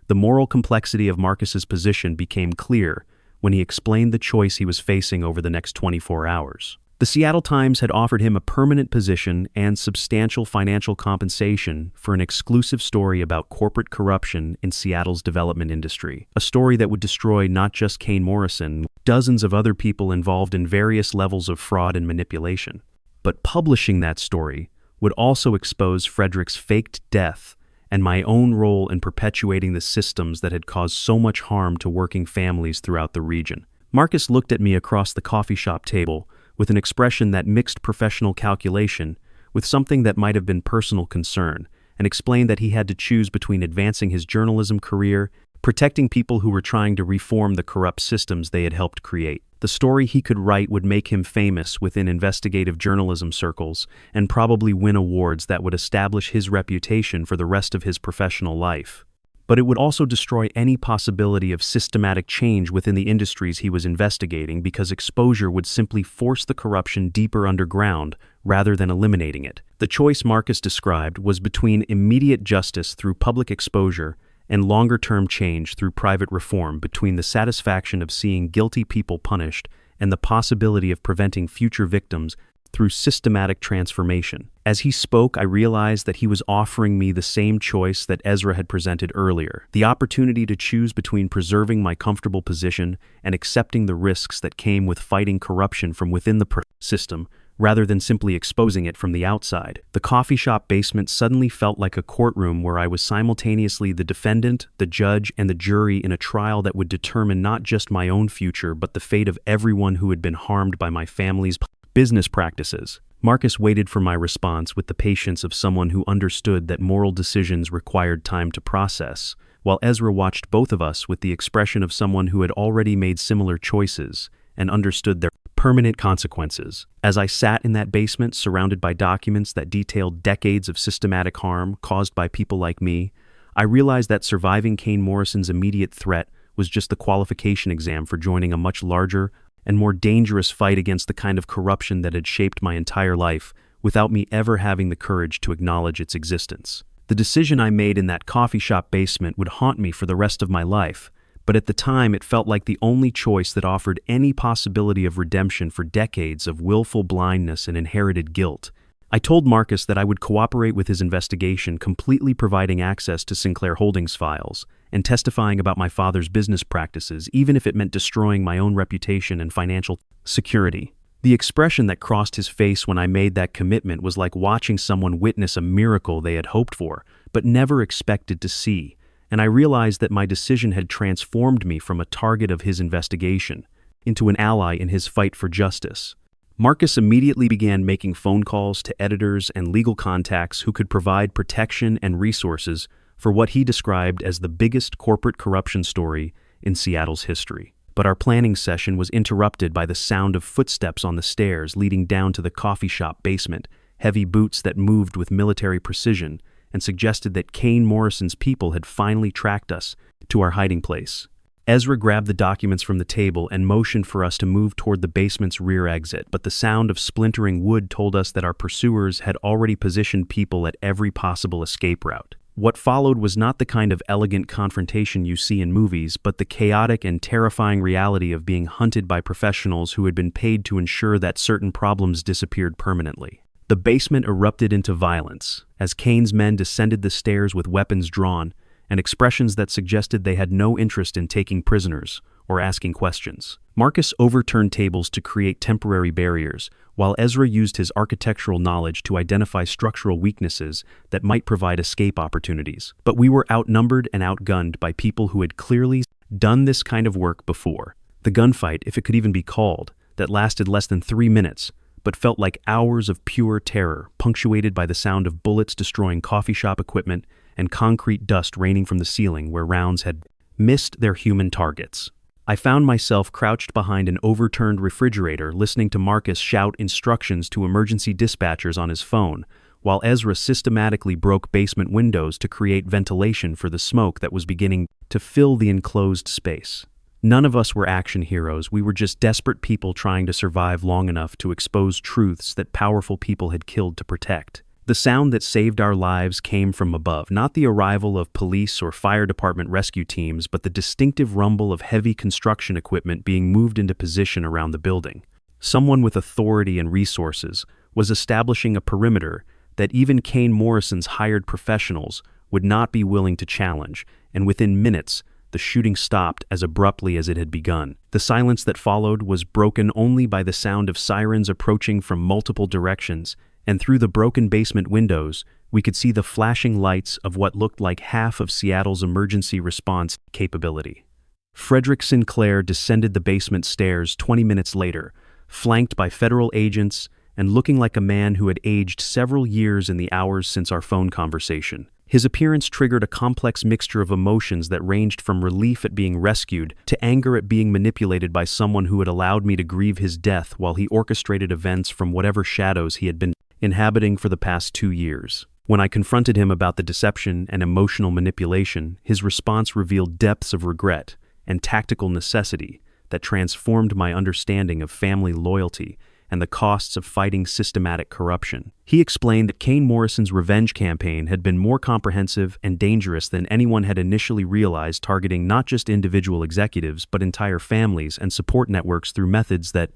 The moral complexity of Marcus's position became clear when he explained the choice he was facing over the next 24 hours. The Seattle Times had offered him a permanent position and substantial financial compensation for an exclusive story about corporate corruption in Seattle's development industry, a story that would destroy not just Kane Morrison, dozens of other people involved in various levels of fraud and manipulation. But publishing that story would also expose Frederick's faked death and my own role in perpetuating the systems that had caused so much harm to working families throughout the region. Marcus looked at me across the coffee shop table with an expression that mixed professional calculation with something that might have been personal concern, and explained that he had to choose between advancing his journalism career, protecting people who were trying to reform the corrupt systems they had helped create. The story he could write would make him famous within investigative journalism circles and probably win awards that would establish his reputation for the rest of his professional life. But it would also destroy any possibility of systematic change within the industries he was investigating, because exposure would simply force the corruption deeper underground rather than eliminating it. The choice Marcus described was between immediate justice through public exposure and longer-term change through private reform, between the satisfaction of seeing guilty people punished and the possibility of preventing future victims through systematic transformation. As he spoke, I realized that he was offering me the same choice that Ezra had presented earlier, the opportunity to choose between preserving my comfortable position and accepting the risks that came with fighting corruption from within the system rather than simply exposing it from the outside. The coffee shop basement suddenly felt like a courtroom where I was simultaneously the defendant, the judge, and the jury in a trial that would determine not just my own future but the fate of everyone who had been harmed by my family's business practices. Marcus waited for my response with the patience of someone who understood that moral decisions required time to process, while Ezra watched both of us with the expression of someone who had already made similar choices and understood their permanent consequences. As I sat in that basement surrounded by documents that detailed decades of systematic harm caused by people like me, I realized that surviving Kane Morrison's immediate threat was just the qualification exam for joining a much larger and more dangerous fight against the kind of corruption that had shaped my entire life without me ever having the courage to acknowledge its existence. The decision I made in that coffee shop basement would haunt me for the rest of my life, but at the time it felt like the only choice that offered any possibility of redemption for decades of willful blindness and inherited guilt. I told Marcus that I would cooperate with his investigation, completely providing access to Sinclair Holdings files and testifying about my father's business practices, even if it meant destroying my own reputation and financial security. The expression that crossed his face when I made that commitment was like watching someone witness a miracle they had hoped for, but never expected to see, and I realized that my decision had transformed me from a target of his investigation into an ally in his fight for justice. Marcus immediately began making phone calls to editors and legal contacts who could provide protection and resources for what he described as the biggest corporate corruption story in Seattle's history. But our planning session was interrupted by the sound of footsteps on the stairs leading down to the coffee shop basement, heavy boots that moved with military precision and suggested that Kane Morrison's people had finally tracked us to our hiding place. Ezra grabbed the documents from the table and motioned for us to move toward the basement's rear exit, but the sound of splintering wood told us that our pursuers had already positioned people at every possible escape route. What followed was not the kind of elegant confrontation you see in movies, but the chaotic and terrifying reality of being hunted by professionals who had been paid to ensure that certain problems disappeared permanently. The basement erupted into violence as Kane's men descended the stairs with weapons drawn and expressions that suggested they had no interest in taking prisoners or asking questions. Marcus overturned tables to create temporary barriers, while Ezra used his architectural knowledge to identify structural weaknesses that might provide escape opportunities. But we were outnumbered and outgunned by people who had clearly done this kind of work before. The gunfight, if it could even be called, that lasted less than 3 minutes, but felt like hours of pure terror, punctuated by the sound of bullets destroying coffee shop equipment and concrete dust raining from the ceiling where rounds had missed their human targets. I found myself crouched behind an overturned refrigerator listening to Marcus shout instructions to emergency dispatchers on his phone, while Ezra systematically broke basement windows to create ventilation for the smoke that was beginning to fill the enclosed space. None of us were action heroes, we were just desperate people trying to survive long enough to expose truths that powerful people had killed to protect. The sound that saved our lives came from above, not the arrival of police or fire department rescue teams, but the distinctive rumble of heavy construction equipment being moved into position around the building. Someone with authority and resources was establishing a perimeter that even Kane Morrison's hired professionals would not be willing to challenge, and within minutes, the shooting stopped as abruptly as it had begun. The silence that followed was broken only by the sound of sirens approaching from multiple directions, and through the broken basement windows, we could see the flashing lights of what looked like half of Seattle's emergency response capability. Frederick Sinclair descended the basement stairs 20 minutes later, flanked by federal agents and looking like a man who had aged several years in the hours since our phone conversation. His appearance triggered a complex mixture of emotions that ranged from relief at being rescued to anger at being manipulated by someone who had allowed me to grieve his death while he orchestrated events from whatever shadows he had been inhabiting for the past 2 years. When I confronted him about the deception and emotional manipulation, his response revealed depths of regret and tactical necessity that transformed my understanding of family loyalty and the costs of fighting systematic corruption. He explained that Kane Morrison's revenge campaign had been more comprehensive and dangerous than anyone had initially realized, targeting not just individual executives but entire families and support networks through methods that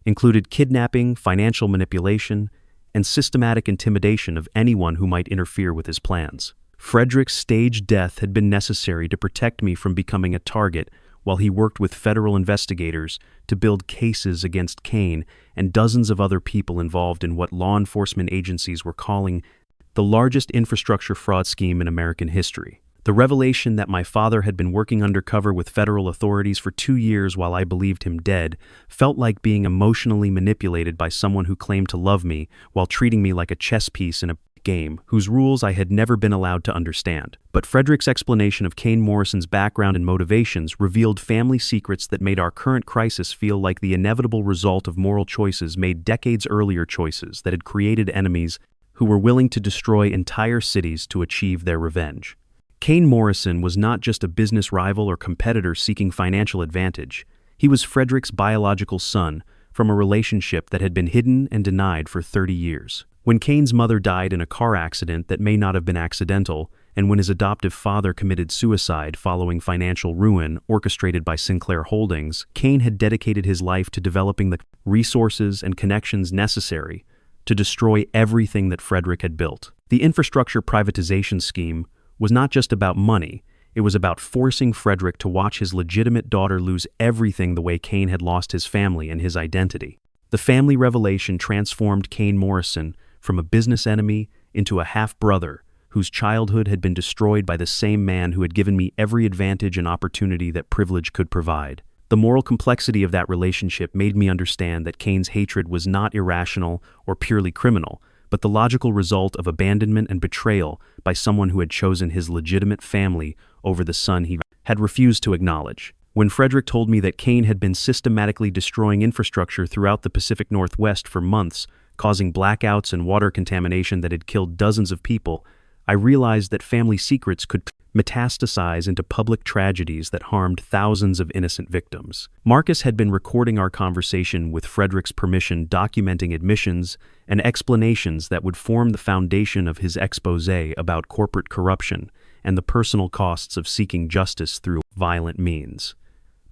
included kidnapping, financial manipulation, and systematic intimidation of anyone who might interfere with his plans. Frederick's staged death had been necessary to protect me from becoming a target while he worked with federal investigators to build cases against Kane and dozens of other people involved in what law enforcement agencies were calling the largest infrastructure fraud scheme in American history. The revelation that my father had been working undercover with federal authorities for 2 years while I believed him dead felt like being emotionally manipulated by someone who claimed to love me while treating me like a chess piece in a game whose rules I had never been allowed to understand. But Frederick's explanation of Kane Morrison's background and motivations revealed family secrets that made our current crisis feel like the inevitable result of moral choices made decades earlier, choices that had created enemies who were willing to destroy entire cities to achieve their revenge. Kane Morrison was not just a business rival or competitor seeking financial advantage. He was Frederick's biological son from a relationship that had been hidden and denied for 30 years. When Kane's mother died in a car accident that may not have been accidental, and when his adoptive father committed suicide following financial ruin orchestrated by Sinclair Holdings, Kane had dedicated his life to developing the resources and connections necessary to destroy everything that Frederick had built. The infrastructure privatization scheme was not just about money, it was about forcing Frederick to watch his legitimate daughter lose everything the way Kane had lost his family and his identity. The family revelation transformed Kane Morrison from a business enemy into a half-brother whose childhood had been destroyed by the same man who had given me every advantage and opportunity that privilege could provide. The moral complexity of that relationship made me understand that Kane's hatred was not irrational or purely criminal, but the logical result of abandonment and betrayal by someone who had chosen his legitimate family over the son he had refused to acknowledge. When Frederick told me that Kane had been systematically destroying infrastructure throughout the Pacific Northwest for months, causing blackouts and water contamination that had killed dozens of people, I realized that family secrets could metastasize into public tragedies that harmed thousands of innocent victims. Marcus had been recording our conversation with Frederick's permission, documenting admissions and explanations that would form the foundation of his exposé about corporate corruption and the personal costs of seeking justice through violent means.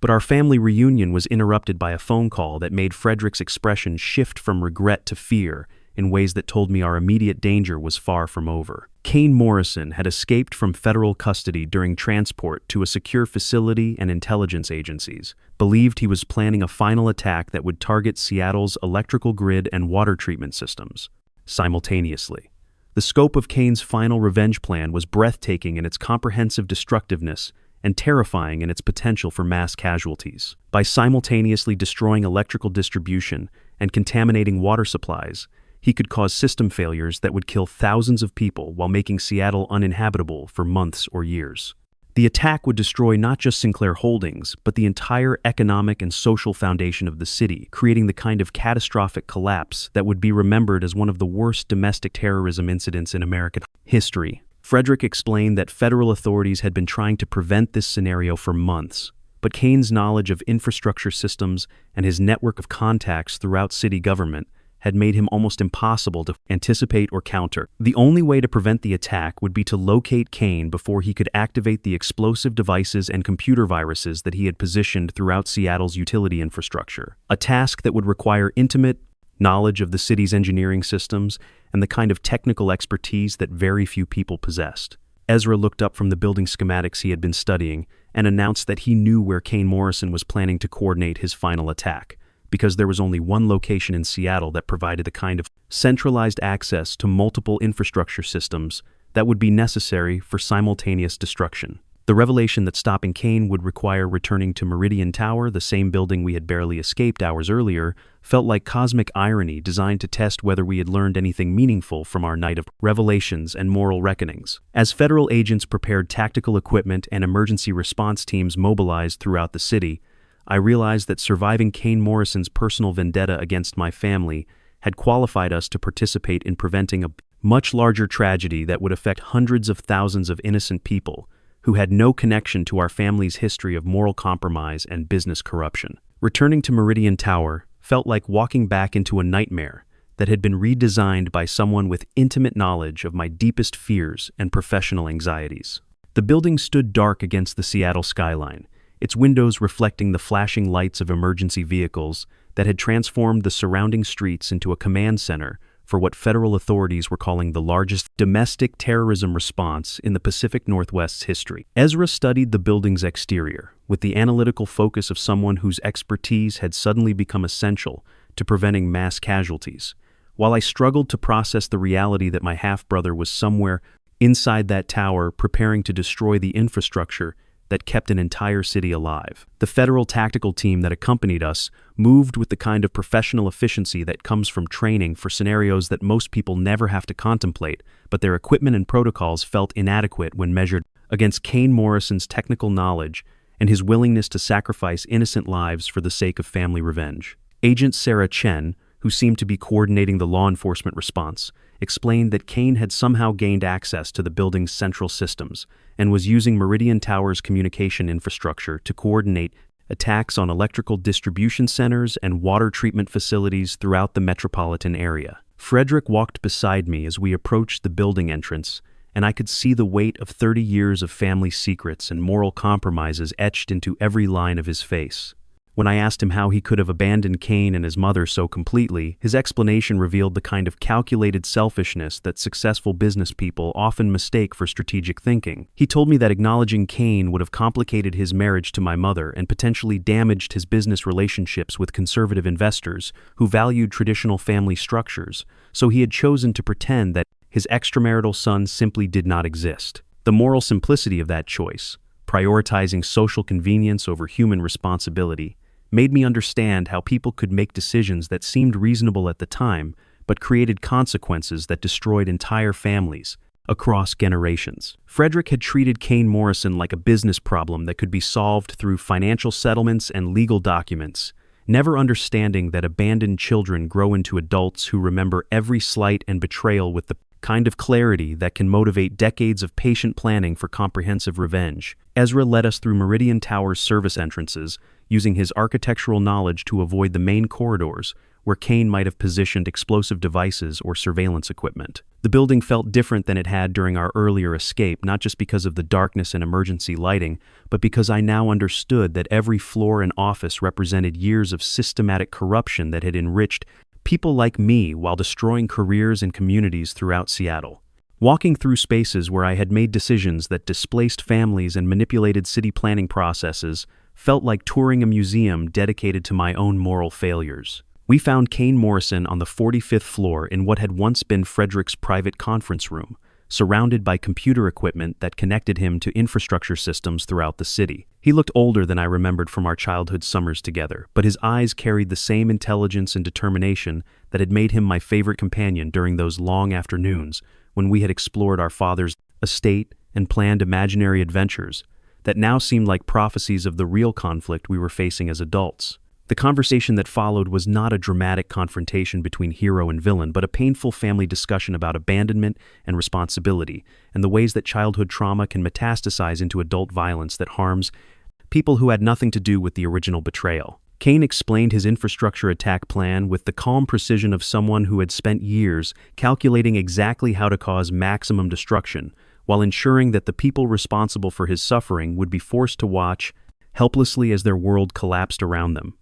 But our family reunion was interrupted by a phone call that made Frederick's expression shift from regret to fear in ways that told me our immediate danger was far from over. Kane Morrison had escaped from federal custody during transport to a secure facility and intelligence agencies, believed he was planning a final attack that would target Seattle's electrical grid and water treatment systems simultaneously. The scope of Kane's final revenge plan was breathtaking in its comprehensive destructiveness and terrifying in its potential for mass casualties. By simultaneously destroying electrical distribution and contaminating water supplies, he could cause system failures that would kill thousands of people while making Seattle uninhabitable for months or years. The attack would destroy not just Sinclair Holdings, but the entire economic and social foundation of the city, creating the kind of catastrophic collapse that would be remembered as one of the worst domestic terrorism incidents in American history. Frederick explained that federal authorities had been trying to prevent this scenario for months, but Kane's knowledge of infrastructure systems and his network of contacts throughout city government had made him almost impossible to anticipate or counter. The only way to prevent the attack would be to locate Kane before he could activate the explosive devices and computer viruses that he had positioned throughout Seattle's utility infrastructure, a task that would require intimate knowledge of the city's engineering systems and the kind of technical expertise that very few people possessed. Ezra looked up from the building schematics he had been studying and announced that he knew where Kane Morrison was planning to coordinate his final attack, because there was only one location in Seattle that provided the kind of centralized access to multiple infrastructure systems that would be necessary for simultaneous destruction. The revelation that stopping Kane would require returning to Meridian Tower, the same building we had barely escaped hours earlier, felt like cosmic irony designed to test whether we had learned anything meaningful from our night of revelations and moral reckonings. As federal agents prepared tactical equipment and emergency response teams mobilized throughout the city, I realized that surviving Kane Morrison's personal vendetta against my family had qualified us to participate in preventing a much larger tragedy that would affect hundreds of thousands of innocent people who had no connection to our family's history of moral compromise and business corruption. Returning to Meridian Tower felt like walking back into a nightmare that had been redesigned by someone with intimate knowledge of my deepest fears and professional anxieties. The building stood dark against the Seattle skyline, its windows reflecting the flashing lights of emergency vehicles that had transformed the surrounding streets into a command center for what federal authorities were calling the largest domestic terrorism response in the Pacific Northwest's history. Ezra studied the building's exterior, with the analytical focus of someone whose expertise had suddenly become essential to preventing mass casualties, while I struggled to process the reality that my half-brother was somewhere inside that tower preparing to destroy the infrastructure that kept an entire city alive. The federal tactical team that accompanied us moved with the kind of professional efficiency that comes from training for scenarios that most people never have to contemplate, but their equipment and protocols felt inadequate when measured against Kane Morrison's technical knowledge and his willingness to sacrifice innocent lives for the sake of family revenge. Agent Sarah Chen, who seemed to be coordinating the law enforcement response, explained that Kane had somehow gained access to the building's central systems and was using Meridian Tower's communication infrastructure to coordinate attacks on electrical distribution centers and water treatment facilities throughout the metropolitan area. Frederick walked beside me as we approached the building entrance, and I could see the weight of 30 years of family secrets and moral compromises etched into every line of his face. When I asked him how he could have abandoned Kane and his mother so completely, his explanation revealed the kind of calculated selfishness that successful business people often mistake for strategic thinking. He told me that acknowledging Kane would have complicated his marriage to my mother and potentially damaged his business relationships with conservative investors who valued traditional family structures, so he had chosen to pretend that his extramarital son simply did not exist. The moral simplicity of that choice, prioritizing social convenience over human responsibility, made me understand how people could make decisions that seemed reasonable at the time, but created consequences that destroyed entire families across generations. Frederick had treated Kane Morrison like a business problem that could be solved through financial settlements and legal documents, never understanding that abandoned children grow into adults who remember every slight and betrayal with the kind of clarity that can motivate decades of patient planning for comprehensive revenge. Ezra led us through Meridian Tower's service entrances, using his architectural knowledge to avoid the main corridors where Kane might have positioned explosive devices or surveillance equipment. The building felt different than it had during our earlier escape, not just because of the darkness and emergency lighting, but because I now understood that every floor and office represented years of systematic corruption that had enriched people like me while destroying careers and communities throughout Seattle. Walking through spaces where I had made decisions that displaced families and manipulated city planning processes felt like touring a museum dedicated to my own moral failures. We found Kane Morrison on the 45th floor in what had once been Frederick's private conference room, surrounded by computer equipment that connected him to infrastructure systems throughout the city. He looked older than I remembered from our childhood summers together, but his eyes carried the same intelligence and determination that had made him my favorite companion during those long afternoons when we had explored our father's estate and planned imaginary adventures that now seemed like prophecies of the real conflict we were facing as adults. The conversation that followed was not a dramatic confrontation between hero and villain, but a painful family discussion about abandonment and responsibility, and the ways that childhood trauma can metastasize into adult violence that harms people who had nothing to do with the original betrayal. Kane explained his infrastructure attack plan with the calm precision of someone who had spent years calculating exactly how to cause maximum destruction, while ensuring that the people responsible for his suffering would be forced to watch helplessly as their world collapsed around them.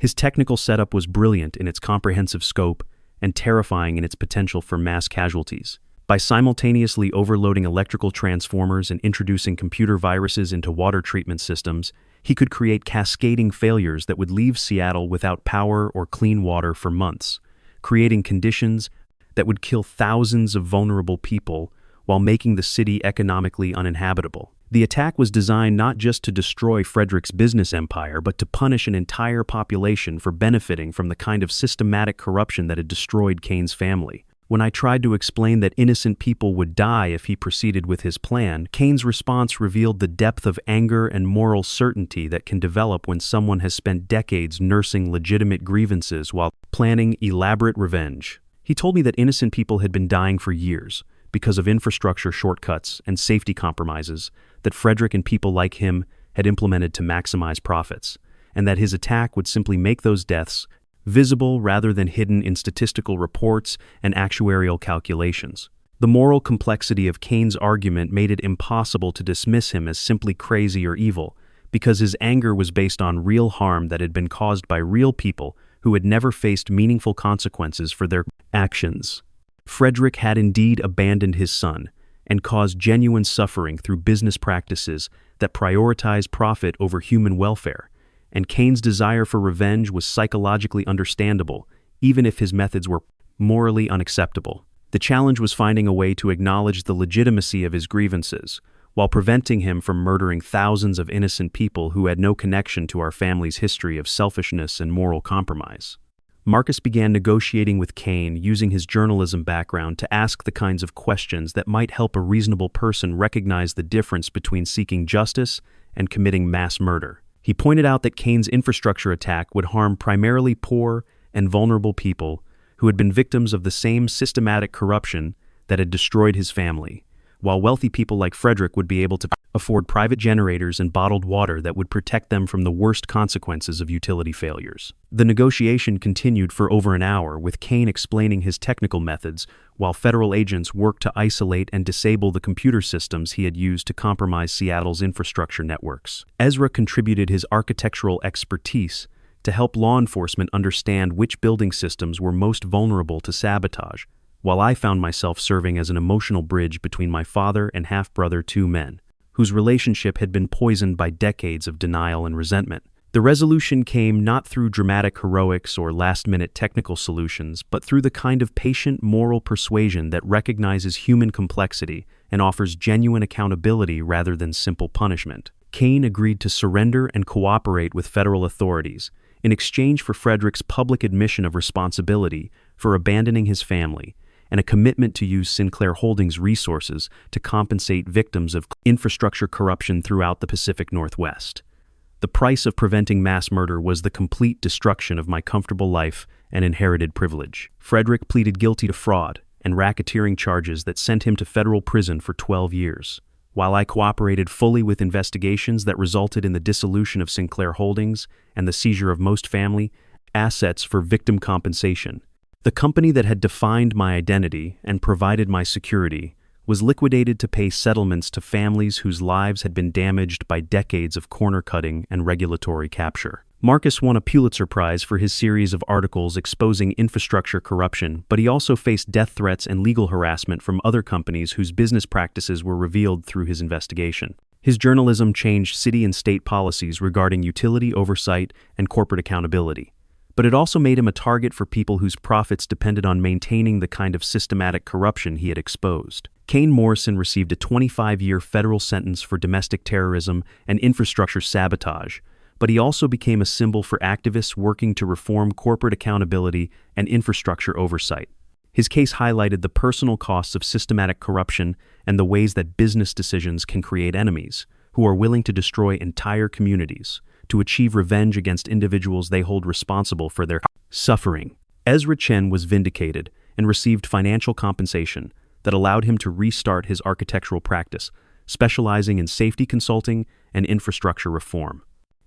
His technical setup was brilliant in its comprehensive scope and terrifying in its potential for mass casualties. By simultaneously overloading electrical transformers and introducing computer viruses into water treatment systems, he could create cascading failures that would leave Seattle without power or clean water for months, creating conditions that would kill thousands of vulnerable people while making the city economically uninhabitable. The attack was designed not just to destroy Frederick's business empire, but to punish an entire population for benefiting from the kind of systematic corruption that had destroyed Kane's family. When I tried to explain that innocent people would die if he proceeded with his plan, Kane's response revealed the depth of anger and moral certainty that can develop when someone has spent decades nursing legitimate grievances while planning elaborate revenge. He told me that innocent people had been dying for years because of infrastructure shortcuts and safety compromises that Frederick and people like him had implemented to maximize profits, and that his attack would simply make those deaths visible rather than hidden in statistical reports and actuarial calculations. The moral complexity of Kane's argument made it impossible to dismiss him as simply crazy or evil, because his anger was based on real harm that had been caused by real people who had never faced meaningful consequences for their actions. Frederick had indeed abandoned his son and caused genuine suffering through business practices that prioritized profit over human welfare, and Kane's desire for revenge was psychologically understandable, even if his methods were morally unacceptable. The challenge was finding a way to acknowledge the legitimacy of his grievances, while preventing him from murdering thousands of innocent people who had no connection to our family's history of selfishness and moral compromise. Marcus began negotiating with Kane using his journalism background to ask the kinds of questions that might help a reasonable person recognize the difference between seeking justice and committing mass murder. He pointed out that Kane's infrastructure attack would harm primarily poor and vulnerable people who had been victims of the same systematic corruption that had destroyed his family, while wealthy people like Frederick would be able to afford private generators and bottled water that would protect them from the worst consequences of utility failures. The negotiation continued for over an hour, with Kane explaining his technical methods, while federal agents worked to isolate and disable the computer systems he had used to compromise Seattle's infrastructure networks. Ezra contributed his architectural expertise to help law enforcement understand which building systems were most vulnerable to sabotage, while I found myself serving as an emotional bridge between my father and half-brother, two men whose relationship had been poisoned by decades of denial and resentment. The resolution came not through dramatic heroics or last-minute technical solutions, but through the kind of patient moral persuasion that recognizes human complexity and offers genuine accountability rather than simple punishment. Kane agreed to surrender and cooperate with federal authorities in exchange for Frederick's public admission of responsibility for abandoning his family, and a commitment to use Sinclair Holdings resources to compensate victims of infrastructure corruption throughout the Pacific Northwest. The price of preventing mass murder was the complete destruction of my comfortable life and inherited privilege. Frederick pleaded guilty to fraud and racketeering charges that sent him to federal prison for 12 years, while I cooperated fully with investigations that resulted in the dissolution of Sinclair Holdings and the seizure of most family assets for victim compensation. The company that had defined my identity and provided my security was liquidated to pay settlements to families whose lives had been damaged by decades of corner-cutting and regulatory capture. Marcus won a Pulitzer Prize for his series of articles exposing infrastructure corruption, but he also faced death threats and legal harassment from other companies whose business practices were revealed through his investigation. His journalism changed city and state policies regarding utility oversight and corporate accountability, but it also made him a target for people whose profits depended on maintaining the kind of systematic corruption he had exposed. Kane Morrison received a 25-year federal sentence for domestic terrorism and infrastructure sabotage, but he also became a symbol for activists working to reform corporate accountability and infrastructure oversight. His case highlighted the personal costs of systematic corruption and the ways that business decisions can create enemies who are willing to destroy entire communities to achieve revenge against individuals they hold responsible for their suffering. Ezra Chen was vindicated and received financial compensation that allowed him to restart his architectural practice, specializing in safety consulting and infrastructure reform.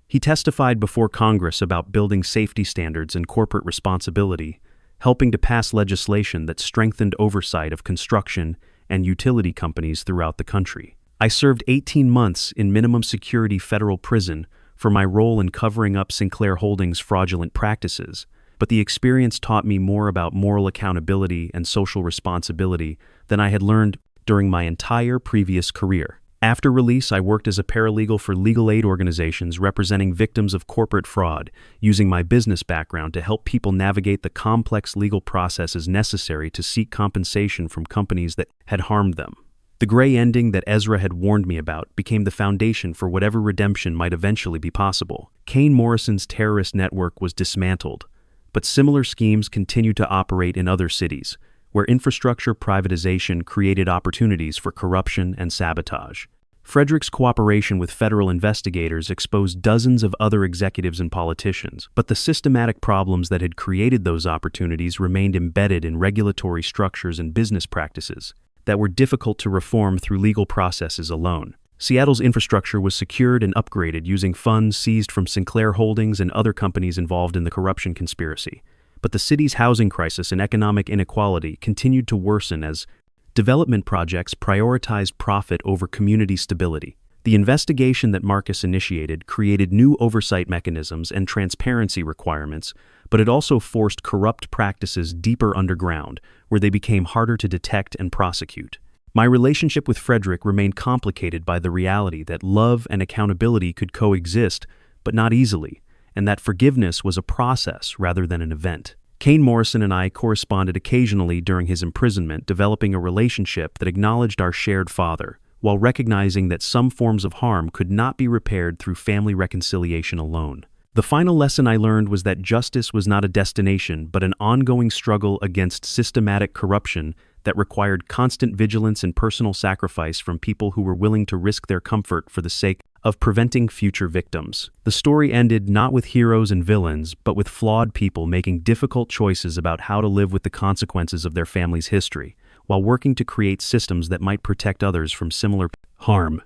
He testified before Congress about building safety standards and corporate responsibility, helping to pass legislation that strengthened oversight of construction and utility companies throughout the country. I served 18 months in minimum security federal prison for my role in covering up Sinclair Holdings' fraudulent practices, but the experience taught me more about moral accountability and social responsibility than I had learned during my entire previous career. After release, I worked as a paralegal for legal aid organizations representing victims of corporate fraud, using my business background to help people navigate the complex legal processes necessary to seek compensation from companies that had harmed them. The gray ending that Ezra had warned me about became the foundation for whatever redemption might eventually be possible. Kane Morrison's terrorist network was dismantled, but similar schemes continued to operate in other cities, where infrastructure privatization created opportunities for corruption and sabotage. Frederick's cooperation with federal investigators exposed dozens of other executives and politicians, but the systematic problems that had created those opportunities remained embedded in regulatory structures and business practices that were difficult to reform through legal processes alone. Seattle's infrastructure was secured and upgraded using funds seized from Sinclair Holdings and other companies involved in the corruption conspiracy. But the city's housing crisis and economic inequality continued to worsen as development projects prioritized profit over community stability. The investigation that Marcus initiated created new oversight mechanisms and transparency requirements, but it also forced corrupt practices deeper underground, where they became harder to detect and prosecute. My relationship with Frederick remained complicated by the reality that love and accountability could coexist, but not easily, and that forgiveness was a process rather than an event. Kane Morrison and I corresponded occasionally during his imprisonment, developing a relationship that acknowledged our shared father, while recognizing that some forms of harm could not be repaired through family reconciliation alone. The final lesson I learned was that justice was not a destination, but an ongoing struggle against systematic corruption that required constant vigilance and personal sacrifice from people who were willing to risk their comfort for the sake of preventing future victims. The story ended not with heroes and villains, but with flawed people making difficult choices about how to live with the consequences of their family's history, while working to create systems that might protect others from similar harm.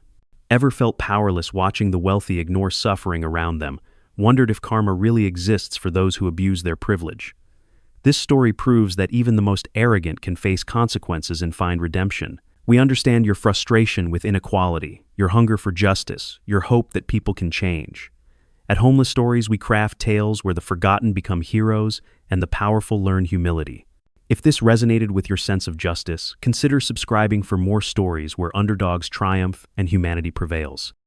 Ever felt powerless watching the wealthy ignore suffering around them? Wondered if karma really exists for those who abuse their privilege? This story proves that even the most arrogant can face consequences and find redemption. We understand your frustration with inequality, your hunger for justice, your hope that people can change. At Homeless Stories, we craft tales where the forgotten become heroes and the powerful learn humility. If this resonated with your sense of justice, consider subscribing for more stories where underdogs triumph and humanity prevails.